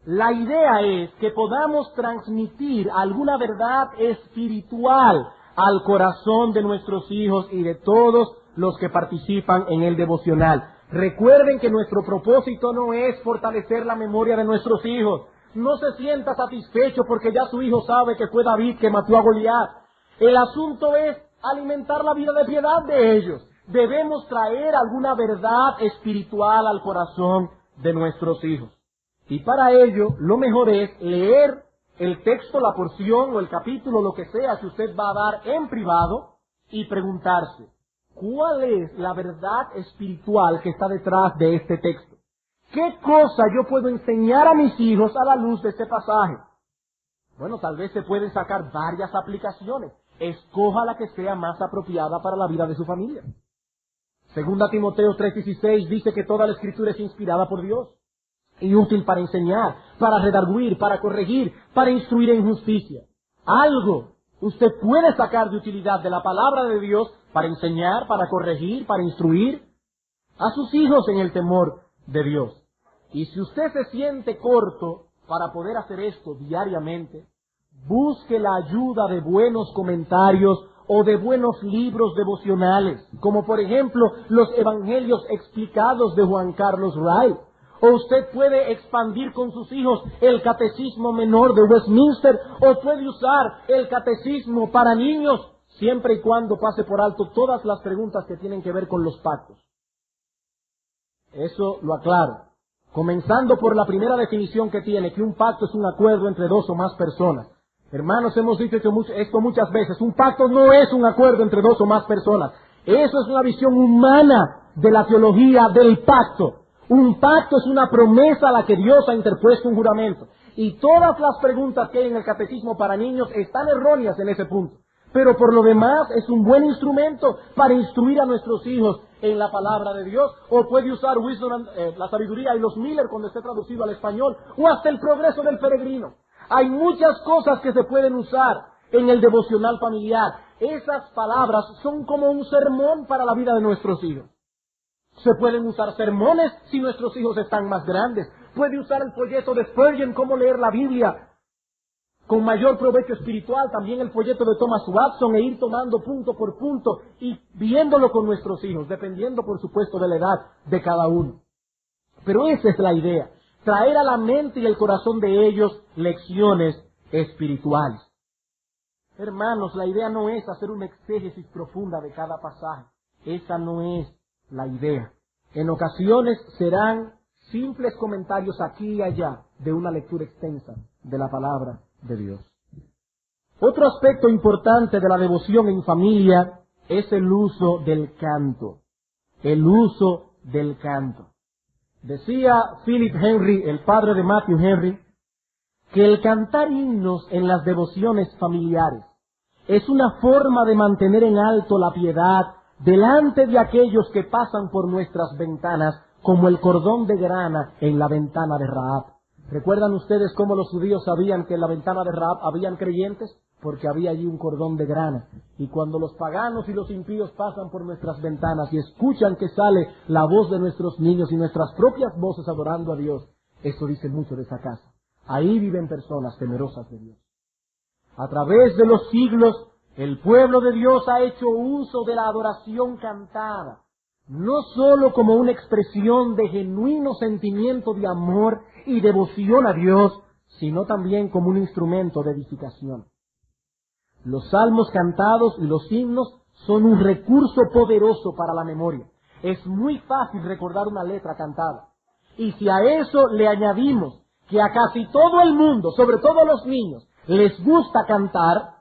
la idea es que podamos transmitir alguna verdad espiritual al corazón de nuestros hijos y de todos los que participan en el devocional. Recuerden que nuestro propósito no es fortalecer la memoria de nuestros hijos. No se sienta satisfecho porque ya su hijo sabe que fue David que mató a Goliat. El asunto es alimentar la vida de piedad de ellos. Debemos traer alguna verdad espiritual al corazón de nuestros hijos. Y para ello, lo mejor es leer el texto, la porción o el capítulo, lo que sea que usted va a dar en privado, y preguntarse, ¿cuál es la verdad espiritual que está detrás de este texto? ¿Qué cosa yo puedo enseñar a mis hijos a la luz de este pasaje? Bueno, tal vez se pueden sacar varias aplicaciones. Escoja la que sea más apropiada para la vida de su familia. Segunda Timoteo 3:16 dice que toda la Escritura es inspirada por Dios y útil para enseñar, para redarguir, para corregir, para instruir en justicia. Algo usted puede sacar de utilidad de la palabra de Dios para enseñar, para corregir, para instruir a sus hijos en el temor de Dios. Y si usted se siente corto para poder hacer esto diariamente, busque la ayuda de buenos comentarios o de buenos libros devocionales, como por ejemplo los Evangelios explicados de Juan Carlos Wright. O usted puede expandir con sus hijos el Catecismo Menor de Westminster, o puede usar el Catecismo para niños, siempre y cuando pase por alto todas las preguntas que tienen que ver con los pactos. Eso lo aclaro. Comenzando por la primera definición que tiene, que un pacto es un acuerdo entre dos o más personas. Hermanos, hemos dicho esto muchas veces. Un pacto no es un acuerdo entre dos o más personas. Eso es una visión humana de la teología del pacto. Un pacto es una promesa a la que Dios ha interpuesto un juramento. Y todas las preguntas que hay en el Catecismo para niños están erróneas en ese punto. Pero por lo demás es un buen instrumento para instruir a nuestros hijos en la palabra de Dios. O puede usar la sabiduría y los Miller cuando esté traducido al español. O hasta el progreso del peregrino. Hay muchas cosas que se pueden usar en el devocional familiar. Esas palabras son como un sermón para la vida de nuestros hijos. Se pueden usar sermones si nuestros hijos están más grandes. Puede usar el folleto de Spurgeon, cómo leer la Biblia con mayor provecho espiritual. También el folleto de Thomas Watson, e ir tomando punto por punto y viéndolo con nuestros hijos, dependiendo por supuesto de la edad de cada uno. Pero esa es la idea, traer a la mente y el corazón de ellos lecciones espirituales. Hermanos, la idea no es hacer una exégesis profunda de cada pasaje. Esa no es la idea. En ocasiones serán simples comentarios aquí y allá de una lectura extensa de la palabra de Dios. Otro aspecto importante de la devoción en familia es el uso del canto. El uso del canto. Decía Philip Henry, el padre de Matthew Henry, que el cantar himnos en las devociones familiares es una forma de mantener en alto la piedad delante de aquellos que pasan por nuestras ventanas, como el cordón de grana en la ventana de Rahab. ¿Recuerdan ustedes cómo los judíos sabían que en la ventana de Rahab habían creyentes? Porque había allí un cordón de grana. Y cuando los paganos y los impíos pasan por nuestras ventanas y escuchan que sale la voz de nuestros niños y nuestras propias voces adorando a Dios, eso dice mucho de esa casa. Ahí viven personas temerosas de Dios. A través de los siglos, el pueblo de Dios ha hecho uso de la adoración cantada, no sólo como una expresión de genuino sentimiento de amor y devoción a Dios, sino también como un instrumento de edificación. Los salmos cantados y los himnos son un recurso poderoso para la memoria. Es muy fácil recordar una letra cantada. Y si a eso le añadimos que a casi todo el mundo, sobre todo a los niños, les gusta cantar,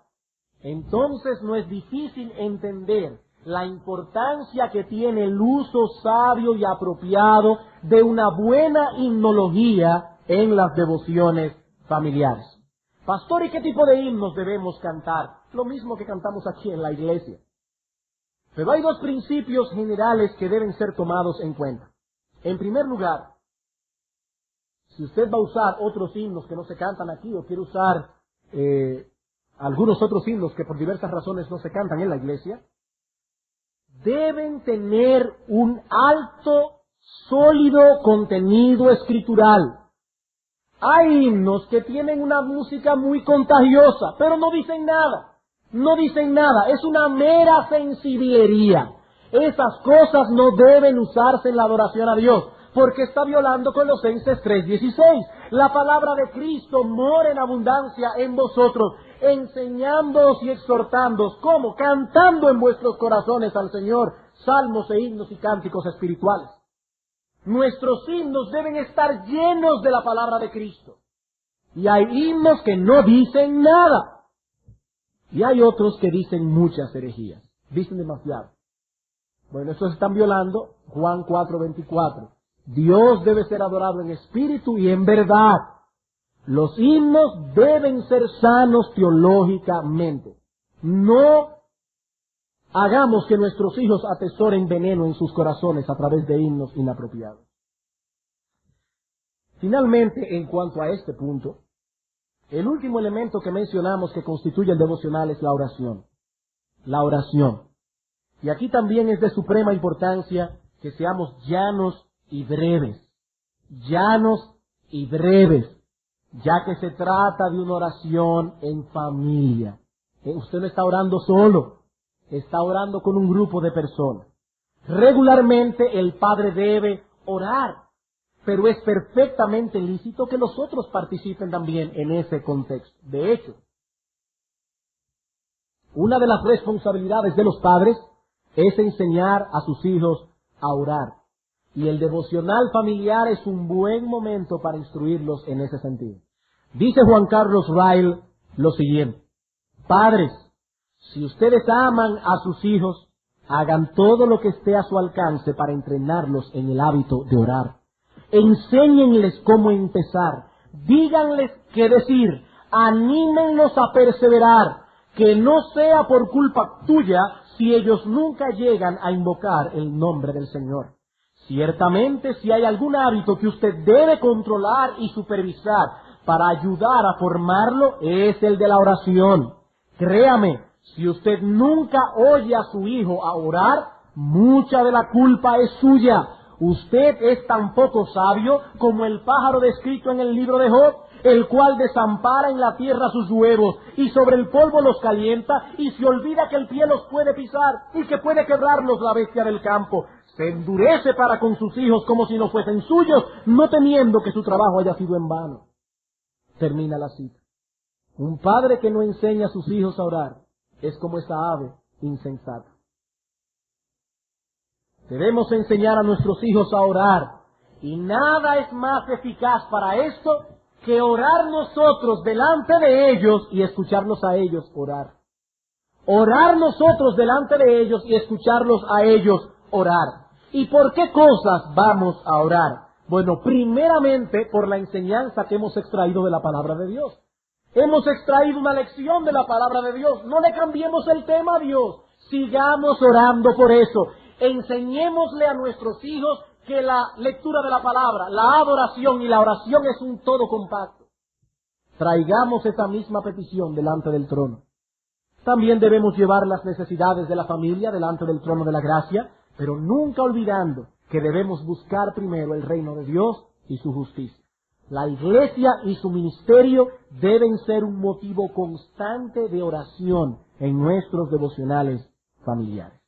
entonces no es difícil entender la importancia que tiene el uso sabio y apropiado de una buena himnología en las devociones familiares. Pastor, ¿y qué tipo de himnos debemos cantar? Lo mismo que cantamos aquí en la iglesia. Pero hay dos principios generales que deben ser tomados en cuenta. En primer lugar, si usted va a usar otros himnos que no se cantan aquí o quiere usar algunos otros himnos que por diversas razones no se cantan en la iglesia, deben tener un alto, sólido contenido escritural. Hay himnos que tienen una música muy contagiosa, pero no dicen nada. No dicen nada. Es una mera sensiblería. Esas cosas no deben usarse en la adoración a Dios, porque está violando Colosenses 3:16. La palabra de Cristo mora en abundancia en vosotros, enseñándoos y exhortándoos, ¿cómo? Cantando en vuestros corazones al Señor salmos e himnos y cánticos espirituales. Nuestros himnos deben estar llenos de la palabra de Cristo. Y hay himnos que no dicen nada. Y hay otros que dicen muchas herejías. Dicen demasiado. Bueno, estos están violando Juan 4:24. Dios debe ser adorado en espíritu y en verdad. Los himnos deben ser sanos teológicamente. No hagamos que nuestros hijos atesoren veneno en sus corazones a través de himnos inapropiados. Finalmente, en cuanto a este punto, el último elemento que mencionamos que constituye el devocional es la oración. La oración. Y aquí también es de suprema importancia que seamos llanos y breves. Llanos y breves. Ya que se trata de una oración en familia. Usted no está orando solo. Está orando con un grupo de personas. Regularmente el padre debe orar, pero es perfectamente lícito que los otros participen también en ese contexto. De hecho, una de las responsabilidades de los padres es enseñar a sus hijos a orar. Y el devocional familiar es un buen momento para instruirlos en ese sentido. Dice Juan Carlos Ryle lo siguiente: padres, si ustedes aman a sus hijos, hagan todo lo que esté a su alcance para entrenarlos en el hábito de orar. Enséñenles cómo empezar, díganles qué decir, anímenlos a perseverar, que no sea por culpa tuya si ellos nunca llegan a invocar el nombre del Señor. Ciertamente, si hay algún hábito que usted debe controlar y supervisar para ayudar a formarlo, es el de la oración. Créame, si usted nunca oye a su hijo a orar, mucha de la culpa es suya. Usted es tan poco sabio como el pájaro descrito en el libro de Job, el cual desampara en la tierra sus huevos y sobre el polvo los calienta y se olvida que el pie los puede pisar y que puede quebrarlos la bestia del campo. Se endurece para con sus hijos como si no fuesen suyos, no temiendo que su trabajo haya sido en vano. Termina la cita. Un padre que no enseña a sus hijos a orar es como esa ave insensata. Debemos enseñar a nuestros hijos a orar, y nada es más eficaz para esto que orar nosotros delante de ellos y escucharlos a ellos orar. Orar nosotros delante de ellos y escucharlos a ellos orar. ¿Y por qué cosas vamos a orar? Bueno, primeramente por la enseñanza que hemos extraído de la palabra de Dios. Hemos extraído una lección de la palabra de Dios. No le cambiemos el tema a Dios. Sigamos orando por eso. Enseñémosle a nuestros hijos que la lectura de la palabra, la adoración y la oración es un todo compacto. Traigamos esa misma petición delante del trono. También debemos llevar las necesidades de la familia delante del trono de la gracia, pero nunca olvidando que debemos buscar primero el reino de Dios y su justicia. La iglesia y su ministerio deben ser un motivo constante de oración en nuestros devocionales familiares.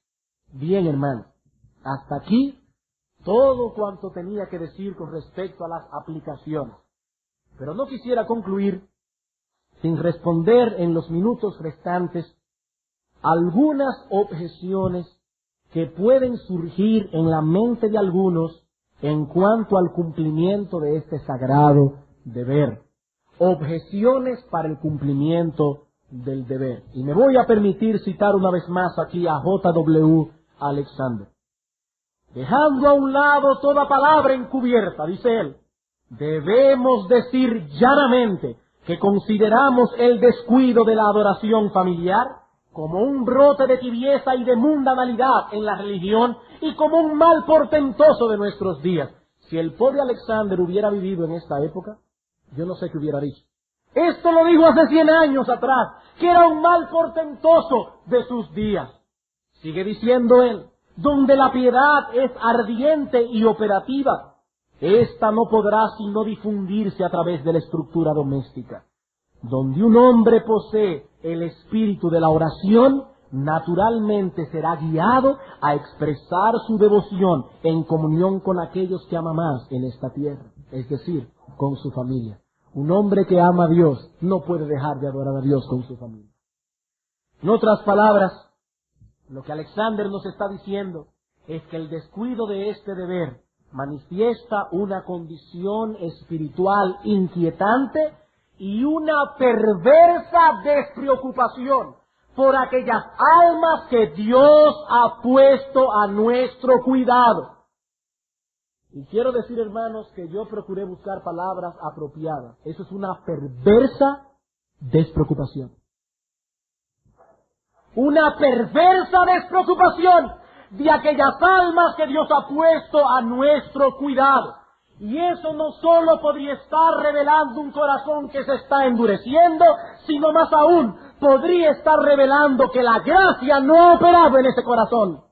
Bien, hermanos, hasta aquí todo cuanto tenía que decir con respecto a las aplicaciones. Pero no quisiera concluir sin responder en los minutos restantes algunas objeciones que pueden surgir en la mente de algunos en cuanto al cumplimiento de este sagrado deber. Objeciones para el cumplimiento del deber. Y me voy a permitir citar una vez más aquí a J.W. Alexander. Dejando a un lado toda palabra encubierta, dice él, debemos decir llanamente que consideramos el descuido de la adoración familiar como un brote de tibieza y de mundanalidad en la religión y como un mal portentoso de nuestros días. Si el pobre Alexander hubiera vivido en esta época, yo no sé qué hubiera dicho. Esto lo dijo hace 100 años atrás, que era un mal portentoso de sus días. Sigue diciendo él, donde la piedad es ardiente y operativa, ésta no podrá sino difundirse a través de la estructura doméstica. Donde un hombre posee el espíritu de la oración, naturalmente será guiado a expresar su devoción en comunión con aquellos que ama más en esta tierra, es decir, con su familia. Un hombre que ama a Dios no puede dejar de adorar a Dios con su familia. En otras palabras, lo que Alexander nos está diciendo es que el descuido de este deber manifiesta una condición espiritual inquietante y una perversa despreocupación por aquellas almas que Dios ha puesto a nuestro cuidado. Y quiero decir, hermanos, que yo procuré buscar palabras apropiadas. Eso es una perversa despreocupación. Una perversa despreocupación de aquellas almas que Dios ha puesto a nuestro cuidado. Y eso no solo podría estar revelando un corazón que se está endureciendo, sino más aún, podría estar revelando que la gracia no ha operado en ese corazón.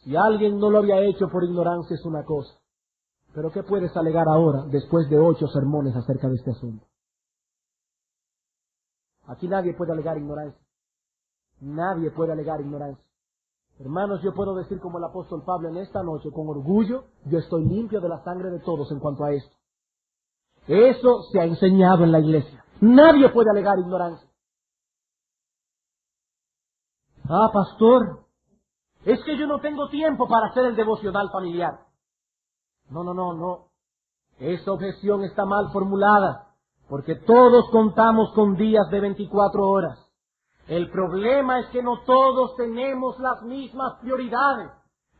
Si alguien no lo había hecho por ignorancia es una cosa. Pero ¿qué puedes alegar ahora, después de 8 sermones acerca de este asunto? Aquí nadie puede alegar ignorancia. Nadie puede alegar ignorancia. Hermanos, yo puedo decir como el apóstol Pablo en esta noche, con orgullo, yo estoy limpio de la sangre de todos en cuanto a esto. Eso se ha enseñado en la iglesia. Nadie puede alegar ignorancia. Ah, pastor, es que yo no tengo tiempo para hacer el devocional familiar. No. Esa objeción está mal formulada, porque todos contamos con días de 24 horas. El problema es que no todos tenemos las mismas prioridades.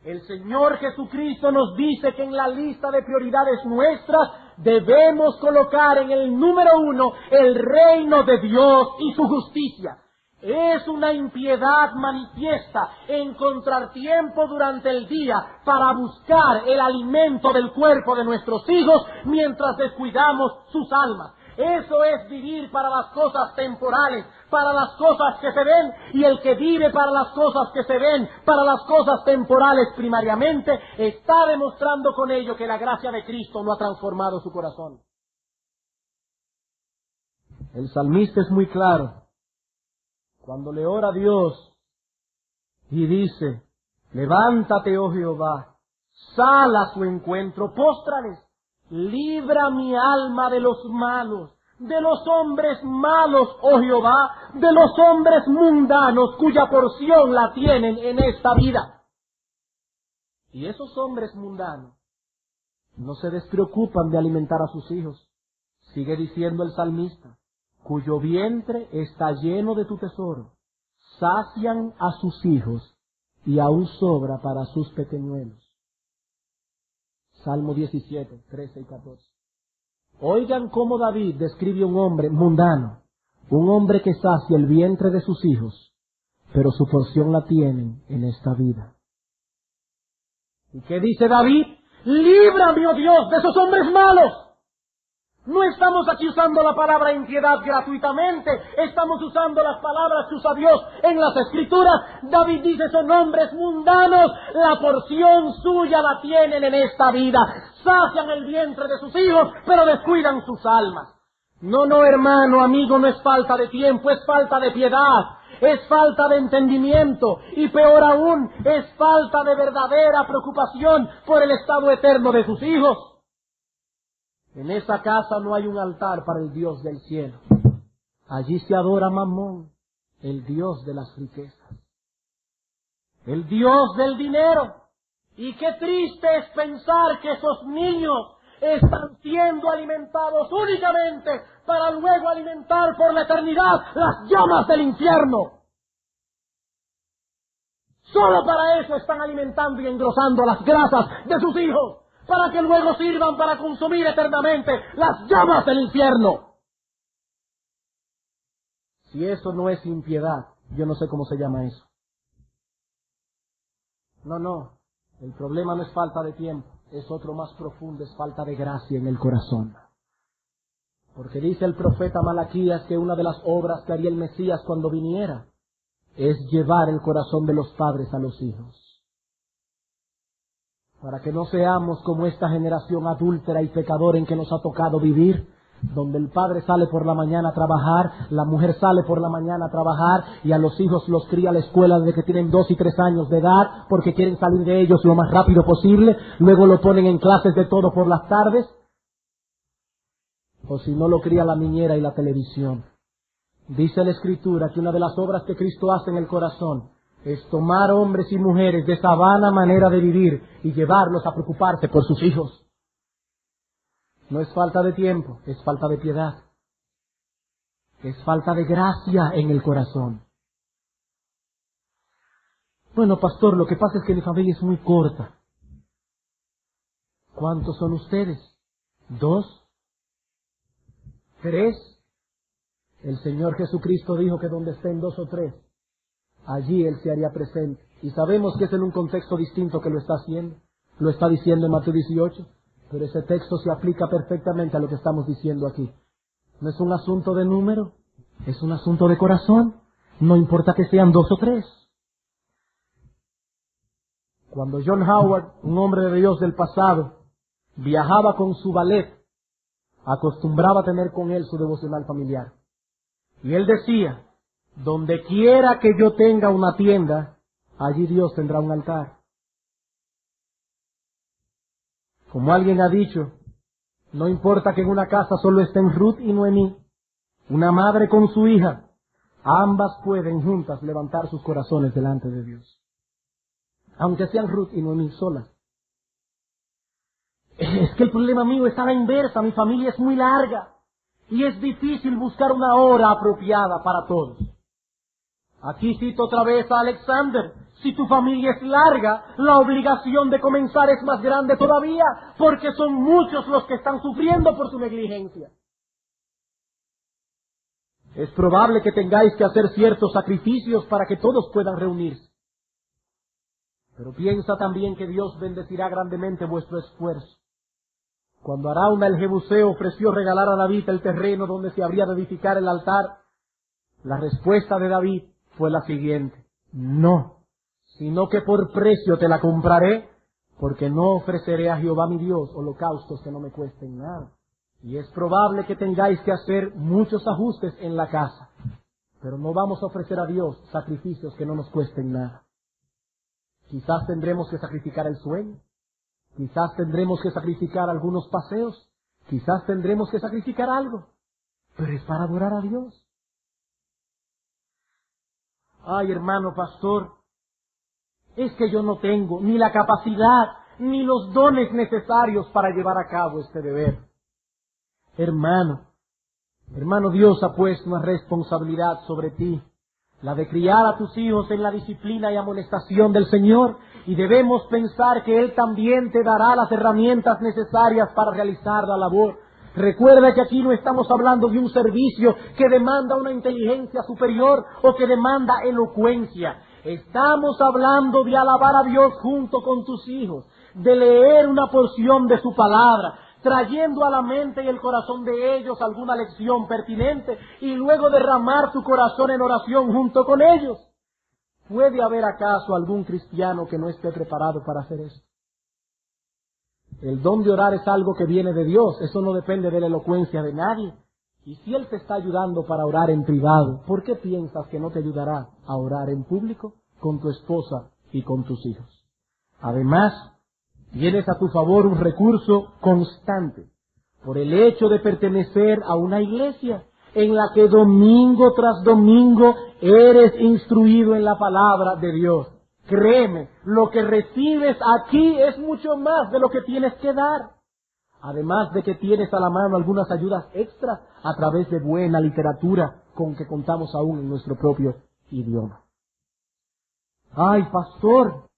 El Señor Jesucristo nos dice que en la lista de prioridades nuestras debemos colocar en el número 1 el reino de Dios y su justicia. Es una impiedad manifiesta encontrar tiempo durante el día para buscar el alimento del cuerpo de nuestros hijos mientras descuidamos sus almas. Eso es vivir para las cosas temporales, para las cosas que se ven, y el que vive para las cosas que se ven, para las cosas temporales primariamente, está demostrando con ello que la gracia de Cristo no ha transformado su corazón. El salmista es muy claro. Cuando le ora a Dios y dice, levántate, oh Jehová, sal a su encuentro, póstrales, libra mi alma de los malos, de los hombres malos, oh Jehová, de los hombres mundanos cuya porción la tienen en esta vida. Y esos hombres mundanos no se despreocupan de alimentar a sus hijos. Sigue diciendo el salmista, cuyo vientre está lleno de tu tesoro, sacian a sus hijos y aún sobra para sus pequeñuelos. Salmo 17, 13 y 14. Oigan cómo David describe un hombre mundano, un hombre que sacia el vientre de sus hijos, pero su porción la tienen en esta vida. ¿Y qué dice David? Líbrame, oh Dios, de esos hombres malos. No estamos aquí usando la palabra impiedad gratuitamente, estamos usando las palabras que usa Dios en las Escrituras. David dice, son hombres mundanos, la porción suya la tienen en esta vida. Sacian el vientre de sus hijos, pero descuidan sus almas. No, hermano, amigo, no es falta de tiempo, es falta de piedad, es falta de entendimiento, y peor aún, es falta de verdadera preocupación por el estado eterno de sus hijos. En esa casa no hay un altar para el Dios del cielo. Allí se adora Mamón, el Dios de las riquezas, el Dios del dinero. Y qué triste es pensar que esos niños están siendo alimentados únicamente para luego alimentar por la eternidad las llamas del infierno. Solo para eso están alimentando y engrosando las grasas de sus hijos. para que luego sirvan para consumir eternamente las llamas del infierno. Si eso no es impiedad, yo no sé cómo se llama eso. No, el problema no es falta de tiempo, es otro más profundo, es falta de gracia en el corazón. Porque dice el profeta Malaquías que una de las obras que haría el Mesías cuando viniera es llevar el corazón de los padres a los hijos. Para que no seamos como esta generación adúltera y pecadora en que nos ha tocado vivir, donde el padre sale por la mañana a trabajar, la mujer sale por la mañana a trabajar y a los hijos los cría a la escuela desde que tienen 2 y 3 años de edad porque quieren salir de ellos lo más rápido posible, luego lo ponen en clases de todo por las tardes, o si no lo cría la niñera y la televisión. Dice la Escritura que una de las obras que Cristo hace en el corazón es tomar hombres y mujeres de esa vana manera de vivir y llevarlos a preocuparse por sus hijos. No es falta de tiempo, es falta de piedad. Es falta de gracia en el corazón. Bueno, pastor, lo que pasa es que mi familia es muy corta. ¿Cuántos son ustedes? 2, 3. El Señor Jesucristo dijo que donde estén 2 o 3, allí Él se haría presente. Y sabemos que es en un contexto distinto que lo está haciendo. Lo está diciendo en Mateo 18. Pero ese texto se aplica perfectamente a lo que estamos diciendo aquí. No es un asunto de número, es un asunto de corazón. No importa que sean 2 o 3. Cuando John Howard, un hombre de Dios del pasado, viajaba con su ballet, acostumbraba a tener con él su devocional familiar. Y él decía, donde quiera que yo tenga una tienda, allí Dios tendrá un altar. Como alguien ha dicho, no importa que en una casa solo estén Ruth y Noemí, una madre con su hija, ambas pueden juntas levantar sus corazones delante de Dios. Aunque sean Ruth y Noemí solas. Es que el problema mío está a la inversa, mi familia es muy larga y es difícil buscar una hora apropiada para todos. Aquí cito otra vez a Alexander. Si tu familia es larga, la obligación de comenzar es más grande todavía, porque son muchos los que están sufriendo por su negligencia. Es probable que tengáis que hacer ciertos sacrificios para que todos puedan reunirse. Pero piensa también que Dios bendecirá grandemente vuestro esfuerzo. Cuando Arauna el Jebuseo ofreció regalar a David el terreno donde se habría de edificar el altar, la respuesta de David fue la siguiente: no, sino que por precio te la compraré, porque no ofreceré a Jehová mi Dios holocaustos que no me cuesten nada. Y es probable que tengáis que hacer muchos ajustes en la casa, pero no vamos a ofrecer a Dios sacrificios que no nos cuesten nada. Quizás tendremos que sacrificar el sueño, quizás tendremos que sacrificar algunos paseos, quizás tendremos que sacrificar algo, pero es para adorar a Dios. Ay, hermano pastor, es que yo no tengo ni la capacidad ni los dones necesarios para llevar a cabo este deber. Hermano, Dios ha puesto una responsabilidad sobre ti, la de criar a tus hijos en la disciplina y amonestación del Señor, y debemos pensar que Él también te dará las herramientas necesarias para realizar la labor. Recuerda que aquí no estamos hablando de un servicio que demanda una inteligencia superior o que demanda elocuencia. Estamos hablando de alabar a Dios junto con tus hijos, de leer una porción de su palabra, trayendo a la mente y el corazón de ellos alguna lección pertinente y luego derramar tu corazón en oración junto con ellos. ¿Puede haber acaso algún cristiano que no esté preparado para hacer eso? El don de orar es algo que viene de Dios, eso no depende de la elocuencia de nadie. Y si Él te está ayudando para orar en privado, ¿por qué piensas que no te ayudará a orar en público con tu esposa y con tus hijos? Además, tienes a tu favor un recurso constante por el hecho de pertenecer a una iglesia en la que domingo tras domingo eres instruido en la palabra de Dios. Créeme, lo que recibes aquí es mucho más de lo que tienes que dar. Además de que tienes a la mano algunas ayudas extras a través de buena literatura con que contamos aún en nuestro propio idioma. Ay, pastor,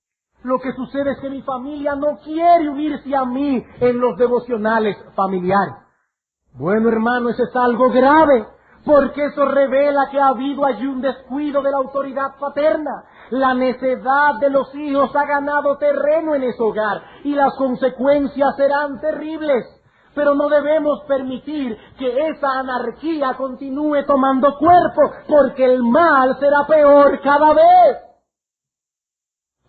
Lo que sucede es que mi familia no quiere unirse a mí en los devocionales familiares. Bueno, hermano, eso es algo grave, porque eso revela que ha habido allí un descuido de la autoridad paterna. La necedad de los hijos ha ganado terreno en ese hogar y las consecuencias serán terribles. Pero no debemos permitir que esa anarquía continúe tomando cuerpo, porque el mal será peor cada vez.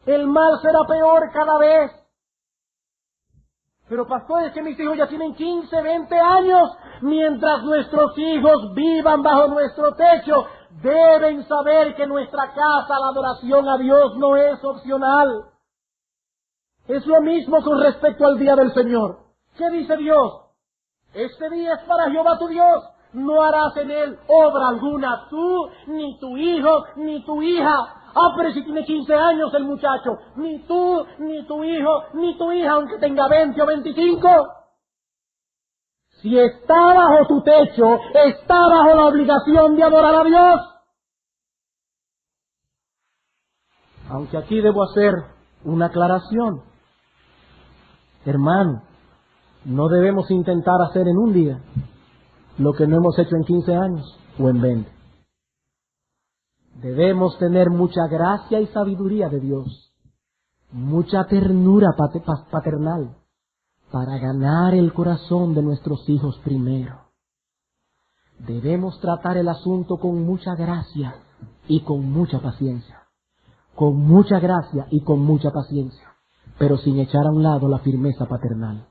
El mal será peor cada vez. Pero pastor, es que mis hijos ya tienen 15, 20 años. Mientras nuestros hijos vivan bajo nuestro techo, deben saber que en nuestra casa la adoración a Dios no es opcional. Es lo mismo con respecto al día del Señor. ¿Qué dice Dios? Este día es para Jehová tu Dios. No harás en él obra alguna, tú, ni tu hijo, ni tu hija. Ah, pero si tiene 15 años el muchacho. Ni tú, ni tu hijo, ni tu hija, aunque tenga 20 o 25. Si está bajo tu techo, está bajo la obligación de adorar a Dios. Aunque aquí debo hacer una aclaración. Hermano, no debemos intentar hacer en un día lo que no hemos hecho en 15 años o en 20. Debemos tener mucha gracia y sabiduría de Dios, mucha ternura paternal, para ganar el corazón de nuestros hijos primero. Debemos tratar el asunto con mucha gracia y con mucha paciencia. Con mucha gracia y con mucha paciencia, pero sin echar a un lado la firmeza paternal.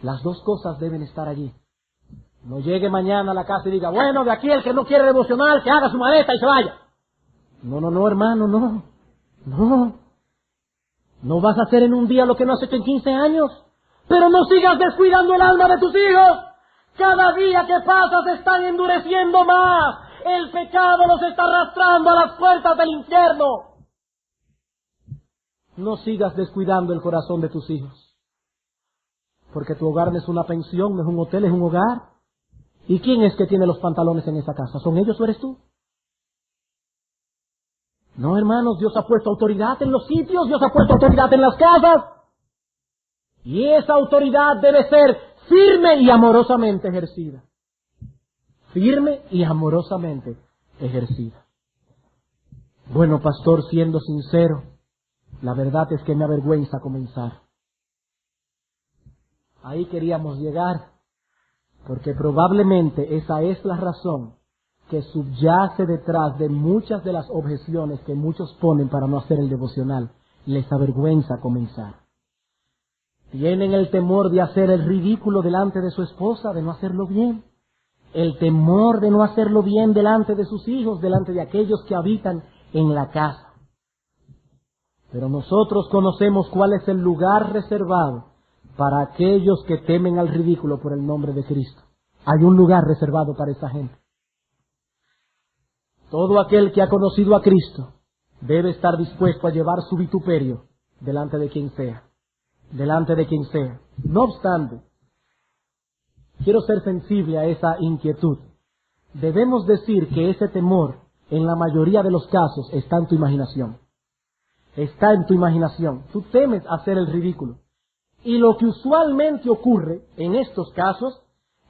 Las dos cosas deben estar allí. No llegue mañana a la casa y diga, bueno, de aquí el que no quiere devocional, que haga su maleta y se vaya. No, hermano, no. No vas a hacer en un día lo que no has hecho en 15 años. Pero no sigas descuidando el alma de tus hijos. Cada día que pasa se están endureciendo más. El pecado los está arrastrando a las puertas del infierno. No sigas descuidando el corazón de tus hijos. Porque tu hogar no es una pensión, no es un hotel, es un hogar. ¿Y quién es que tiene los pantalones en esa casa? ¿Son ellos o eres tú? No, hermanos, Dios ha puesto autoridad en los sitios, Dios ha puesto autoridad en las casas. Y esa autoridad debe ser firme y amorosamente ejercida. Firme y amorosamente ejercida. Bueno, pastor, siendo sincero, la verdad es que me avergüenza comenzar. Ahí queríamos llegar, porque probablemente esa es la razón que subyace detrás de muchas de las objeciones que muchos ponen para no hacer el devocional. Les avergüenza comenzar. Tienen el temor de hacer el ridículo delante de su esposa, de no hacerlo bien. El temor de no hacerlo bien delante de sus hijos, delante de aquellos que habitan en la casa. Pero nosotros conocemos cuál es el lugar reservado para aquellos que temen al ridículo por el nombre de Cristo. Hay un lugar reservado para esa gente. Todo aquel que ha conocido a Cristo debe estar dispuesto a llevar su vituperio delante de quien sea. Delante de quien sea. No obstante, quiero ser sensible a esa inquietud. Debemos decir que ese temor, en la mayoría de los casos, está en tu imaginación. Está en tu imaginación. Tú temes hacer el ridículo. Y lo que usualmente ocurre en estos casos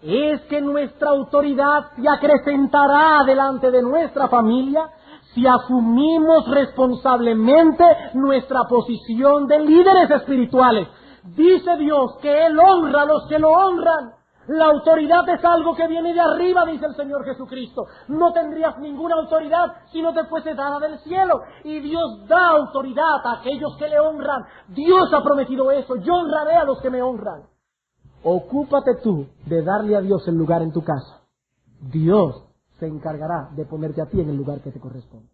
es que nuestra autoridad se acrecentará delante de nuestra familia si asumimos responsablemente nuestra posición de líderes espirituales. Dice Dios que Él honra a los que lo honran. La autoridad es algo que viene de arriba, dice el Señor Jesucristo. No tendrías ninguna autoridad si no te fuese dada del cielo. Y Dios da autoridad a aquellos que le honran. Dios ha prometido eso. Yo honraré a los que me honran. Ocúpate tú de darle a Dios el lugar en tu casa. Dios se encargará de ponerte a ti en el lugar que te corresponde.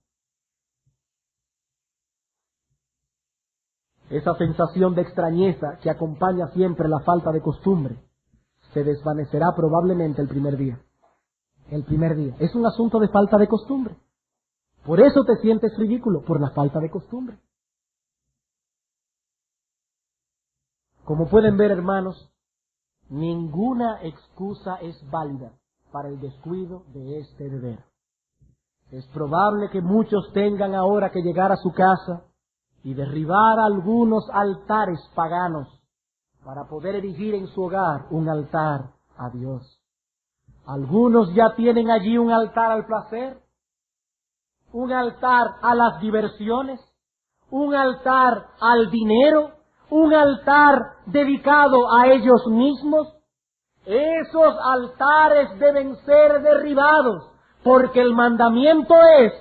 Esa sensación de extrañeza que acompaña siempre la falta de costumbre se desvanecerá probablemente el primer día. El primer día. Es un asunto de falta de costumbre. Por eso te sientes ridículo, por la falta de costumbre. Como pueden ver, hermanos, ninguna excusa es válida para el descuido de este deber. Es probable que muchos tengan ahora que llegar a su casa y derribar algunos altares paganos para poder erigir en su hogar un altar a Dios. Algunos ya tienen allí un altar al placer, un altar a las diversiones, un altar al dinero, un altar dedicado a ellos mismos. Esos altares deben ser derribados, porque el mandamiento es: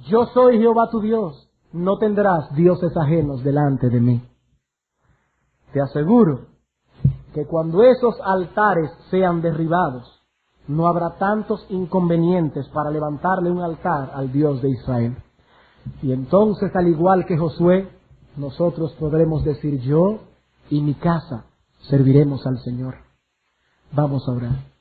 yo soy Jehová tu Dios, no tendrás dioses ajenos delante de mí. Te aseguro que cuando esos altares sean derribados, no habrá tantos inconvenientes para levantarle un altar al Dios de Israel. Y entonces, al igual que Josué, nosotros podremos decir: yo y mi casa serviremos al Señor. Vamos a orar.